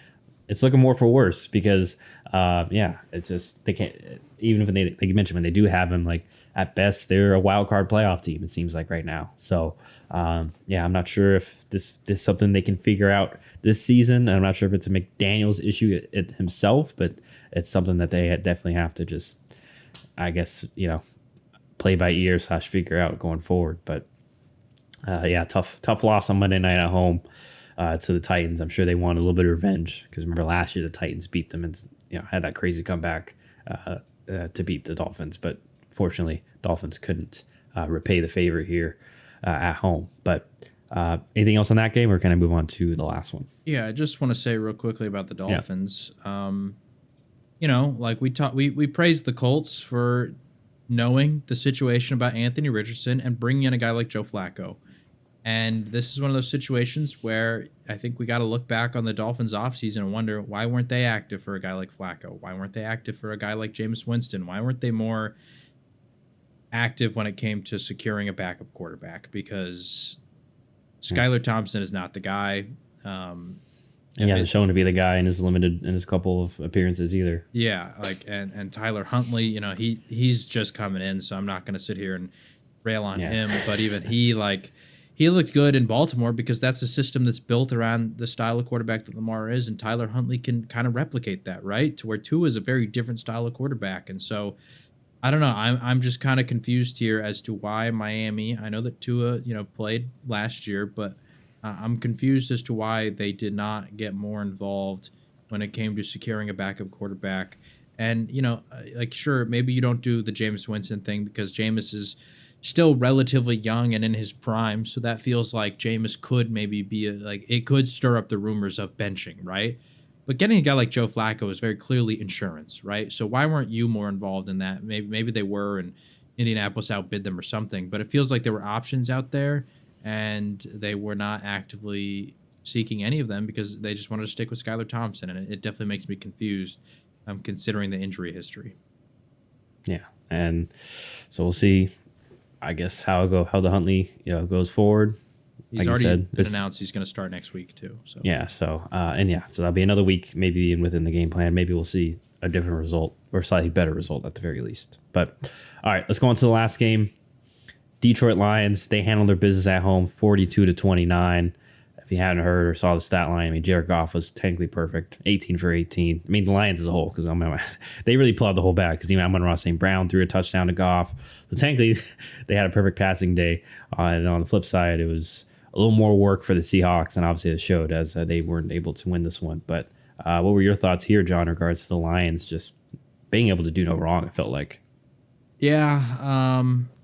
more for worse, because it's just, they can't, even if they, like you mentioned, when they do have him, like, at best they're a wild card playoff team, it seems like right now. So I'm not sure if this is something they can figure out this season. I'm not sure if it's a McDaniels issue it himself, but it's something that they definitely have to just, I guess, play by ear / figure out going forward. But tough loss on Monday night at home to the Titans. I'm sure they want a little bit of revenge, because remember last year the Titans beat them and had that crazy comeback to beat the Dolphins. But fortunately, Dolphins couldn't repay the favor here at home. But anything else on that game, or can I move on to the last one? Yeah, I just want to say real quickly about the Dolphins. Like we praised the Colts for knowing the situation about Anthony Richardson and bringing in a guy like Joe Flacco. And this is one of those situations where I think we got to look back on the Dolphins offseason and wonder, why weren't they active for a guy like Flacco? Why weren't they active for a guy like Jameis Winston? Why weren't they more active when it came to securing a backup quarterback? Because Skylar Thompson is not the guy. And he hasn't shown to be the guy in his couple of appearances either. Yeah, like and Tyler Huntley, he's just coming in, so I'm not going to sit here and rail on him. But even he looked good in Baltimore because that's a system that's built around the style of quarterback that Lamar is, and Tyler Huntley can kind of replicate that, right? To where Tua is a very different style of quarterback, and so I don't know. I'm just kind of confused here as to why Miami. I know that Tua played last year, but I'm confused as to why they did not get more involved when it came to securing a backup quarterback. And sure, maybe you don't do the Jameis Winston thing because Jameis is still relatively young and in his prime, so that feels like Jameis could maybe be it could stir up the rumors of benching, right? But getting a guy like Joe Flacco is very clearly insurance, right? So why weren't you more involved in that? Maybe they were, and Indianapolis outbid them or something. But it feels like there were options out there, and they were not actively seeking any of them because they just wanted to stick with Skylar Thompson, and it definitely makes me confused, considering the injury history. Yeah, and so we'll see, I guess, how the Huntley goes forward. He's already been announced he's going to start next week too. So so that'll be another week, maybe within the game plan. Maybe we'll see a different result or slightly better result at the very least. But all right, let's go on to the last game. Detroit Lions, they handled their business at home, 42-29. If you hadn't heard or saw the stat line, I mean, Jared Goff was technically perfect, 18 for 18. I mean, the Lions as a whole, because they really plowed the whole bag, because even Amon-Ra St. Brown threw a touchdown to Goff. So technically, they had a perfect passing day. And on the flip side, it was a little more work for the Seahawks, and obviously it showed as they weren't able to win this one. But what were your thoughts here, John, in regards to the Lions just being able to do no wrong, it felt like? Yeah,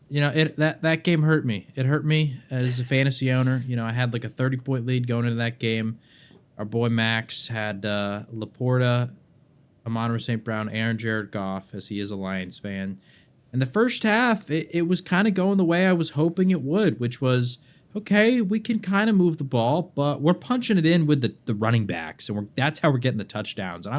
that game hurt me. It hurt me as a fantasy owner. I had like a 30-point lead going into that game. Our boy Max had Laporta, Amon-Ra St. Brown, and Jared Goff, as he is a Lions fan. And the first half, it was kind of going the way I was hoping it would, which was, okay, we can kind of move the ball, but we're punching it in with the running backs, and that's how we're getting the touchdowns. And I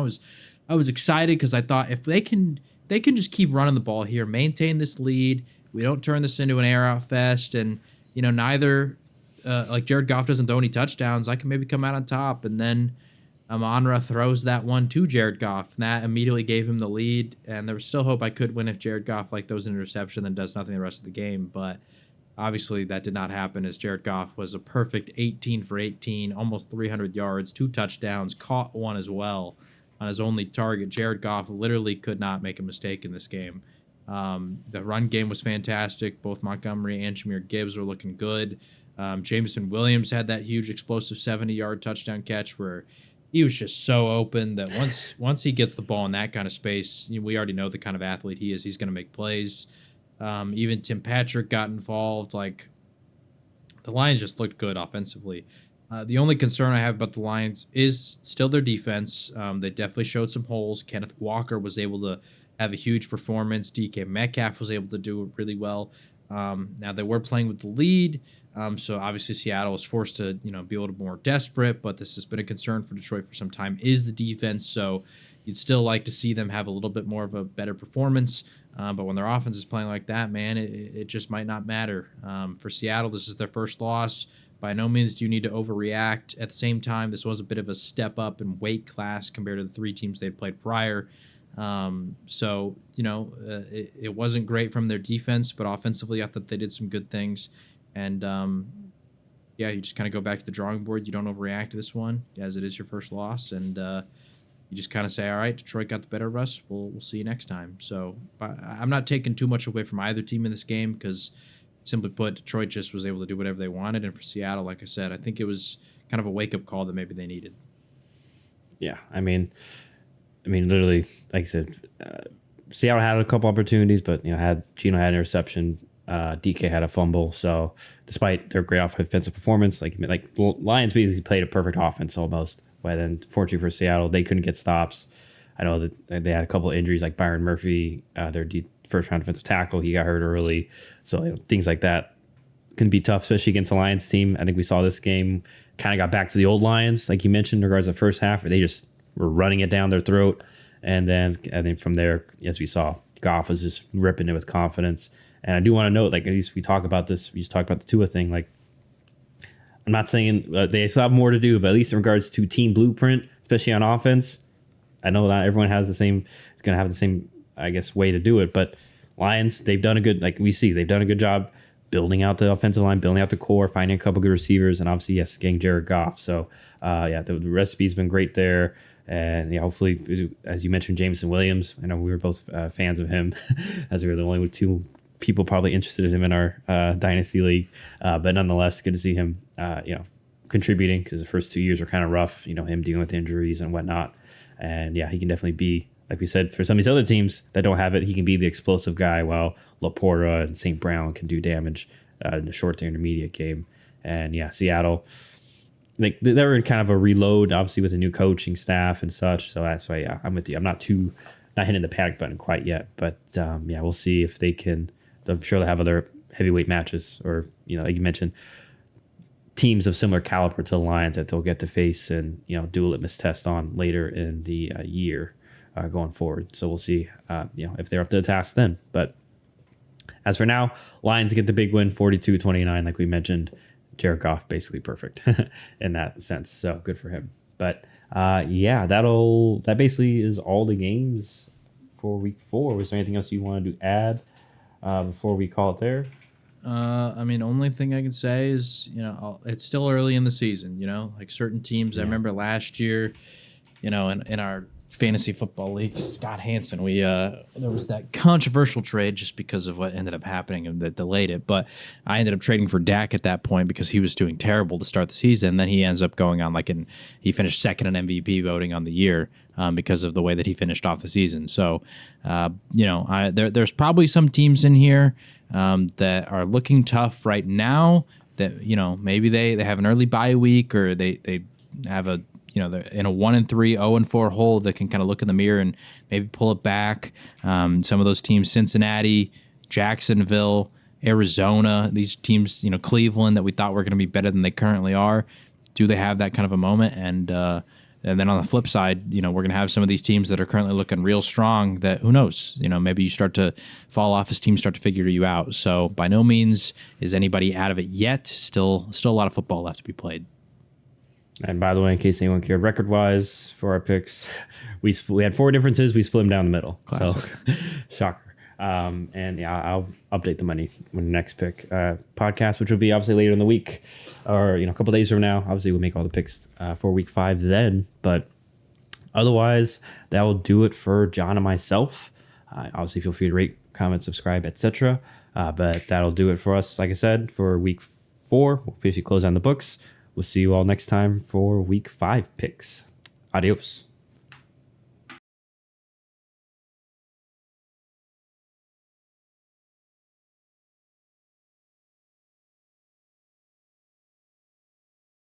was excited because I thought if they can just keep running the ball here, maintain this lead, we don't turn this into an air out fest, and neither Jared Goff doesn't throw any touchdowns, I can maybe come out on top. And then Amon-Ra throws that one to Jared Goff, and that immediately gave him the lead. And there was still hope I could win if Jared Goff throws an interception and does nothing the rest of the game, but obviously that did not happen, as Jared Goff was a perfect 18 for 18, almost 300 yards, 2 touchdowns, caught one as well on his only target. Jared Goff literally could not make a mistake in this game. The run game was fantastic. Both Montgomery and Jahmyr Gibbs were looking good. Jameson Williams had that huge explosive 70-yard touchdown catch where he was just so open that once he gets the ball in that kind of space, we already know the kind of athlete he is. He's going to make plays. Even Tim Patrick got involved. Like, the Lions just looked good offensively. The only concern I have about the Lions is still their defense. They definitely showed some holes. Kenneth Walker was able to have a huge performance. DK Metcalf was able to do it really well. Now they were playing with the lead, so obviously Seattle was forced to be a little more desperate, but this has been a concern for Detroit for some time, is the defense. So you'd still like to see them have a little bit more of a better performance, but when their offense is playing like that, man, it just might not matter. For Seattle, this is their first loss. By no means do you need to overreact. At the same time, this was a bit of a step up in weight class compared to the 3 teams they'd played prior. So it wasn't great from their defense, but offensively I thought they did some good things. And you just kind of go back to the drawing board. You don't overreact to this one, as it is your first loss, and you just kind of say, all right, Detroit got the better of us, we'll see you next time. So I'm not taking too much away from either team in this game, because simply put, Detroit just was able to do whatever they wanted. And for Seattle, like I said, I think it was kind of a wake-up call that maybe they needed. Yeah, I mean, literally, like I said, Seattle had a couple opportunities, but Gino had an interception. DK had a fumble. So despite their great offensive performance, like Lions basically played a perfect offense almost. But then, fortunately for Seattle, they couldn't get stops. I know that they had a couple of injuries, like Byron Murphy, their first round defensive tackle. He got hurt early. So things like that can be tough, especially against a Lions team. I think we saw this game kind of got back to the old Lions, like you mentioned, in regards to the first half, where they just were running it down their throat. And then I think from there, as we saw, Goff was just ripping it with confidence. And I do want to note, like, at least we talk about this, we just talked about the Tua thing. Like, I'm not saying they still have more to do, but at least in regards to team blueprint, especially on offense, I know not everyone has the same, is going to have the same, I guess, way to do it. But Lions, they've done a good, like we see, they've done a good job building out the offensive line, building out the core, finding a couple good receivers, and obviously, yes, getting Jared Goff. So, the recipe's been great there. And hopefully, as you mentioned, Jameson Williams, I know we were both fans of him, as we were the only two people probably interested in him in our dynasty league. But nonetheless, good to see him, contributing, because the first 2 years were kind of rough. Him dealing with injuries and whatnot. And he can definitely be, like we said, for some of these other teams that don't have it, he can be the explosive guy, while Laporta and St. Brown can do damage in the short to intermediate game. And Seattle, like they're in kind of a reload, obviously, with a new coaching staff and such. So that's why, I'm with you. I'm not hitting the panic button quite yet, but we'll see if they can. I'm sure they'll have other heavyweight matches, or like you mentioned, teams of similar caliber to the Lions that they'll get to face and do a litmus test on later in the year going forward. So we'll see if they're up to the task then. But as for now, Lions get the big win, 42-29, like we mentioned. Jared Goff basically perfect in that sense. So good for him. But that basically is all the games for week 4. Was there anything else you wanted to add before we call it there? Only thing I can say is, it's still early in the season, like certain teams. I remember last year, in our fantasy football league, Scott Hansen, there was that controversial trade just because of what ended up happening and that delayed it. But I ended up trading for Dak at that point because he was doing terrible to start the season. Then he ends up going on he finished second in MVP voting on the year because of the way that he finished off the season. So, there's probably some teams in here that are looking tough right now that, maybe they have an early bye week, or they have a, they're in a 1-3, 0-4 hole that can kind of look in the mirror and maybe pull it back. Some of those teams, Cincinnati, Jacksonville, Arizona, these teams, Cleveland, that we thought were going to be better than they currently are. Do they have that kind of a moment? And then on the flip side, we're going to have some of these teams that are currently looking real strong that, who knows, maybe you start to fall off as teams start to figure you out. So by no means is anybody out of it yet. Still a lot of football left to be played. And by the way, in case anyone cared, record-wise for our picks, we had 4 differences. We split them down the middle. Classic. So, shocker. I'll update the money when the next pick podcast, which will be obviously later in the week, or a couple days from now. Obviously, we'll make all the picks for week 5 then. But otherwise, that will do it for John and myself. Obviously, feel free to rate, comment, subscribe, etc. But that'll do it for us. Like I said, for week 4, we'll basically close down the books. We'll see you all next time for week 5 picks. Adios.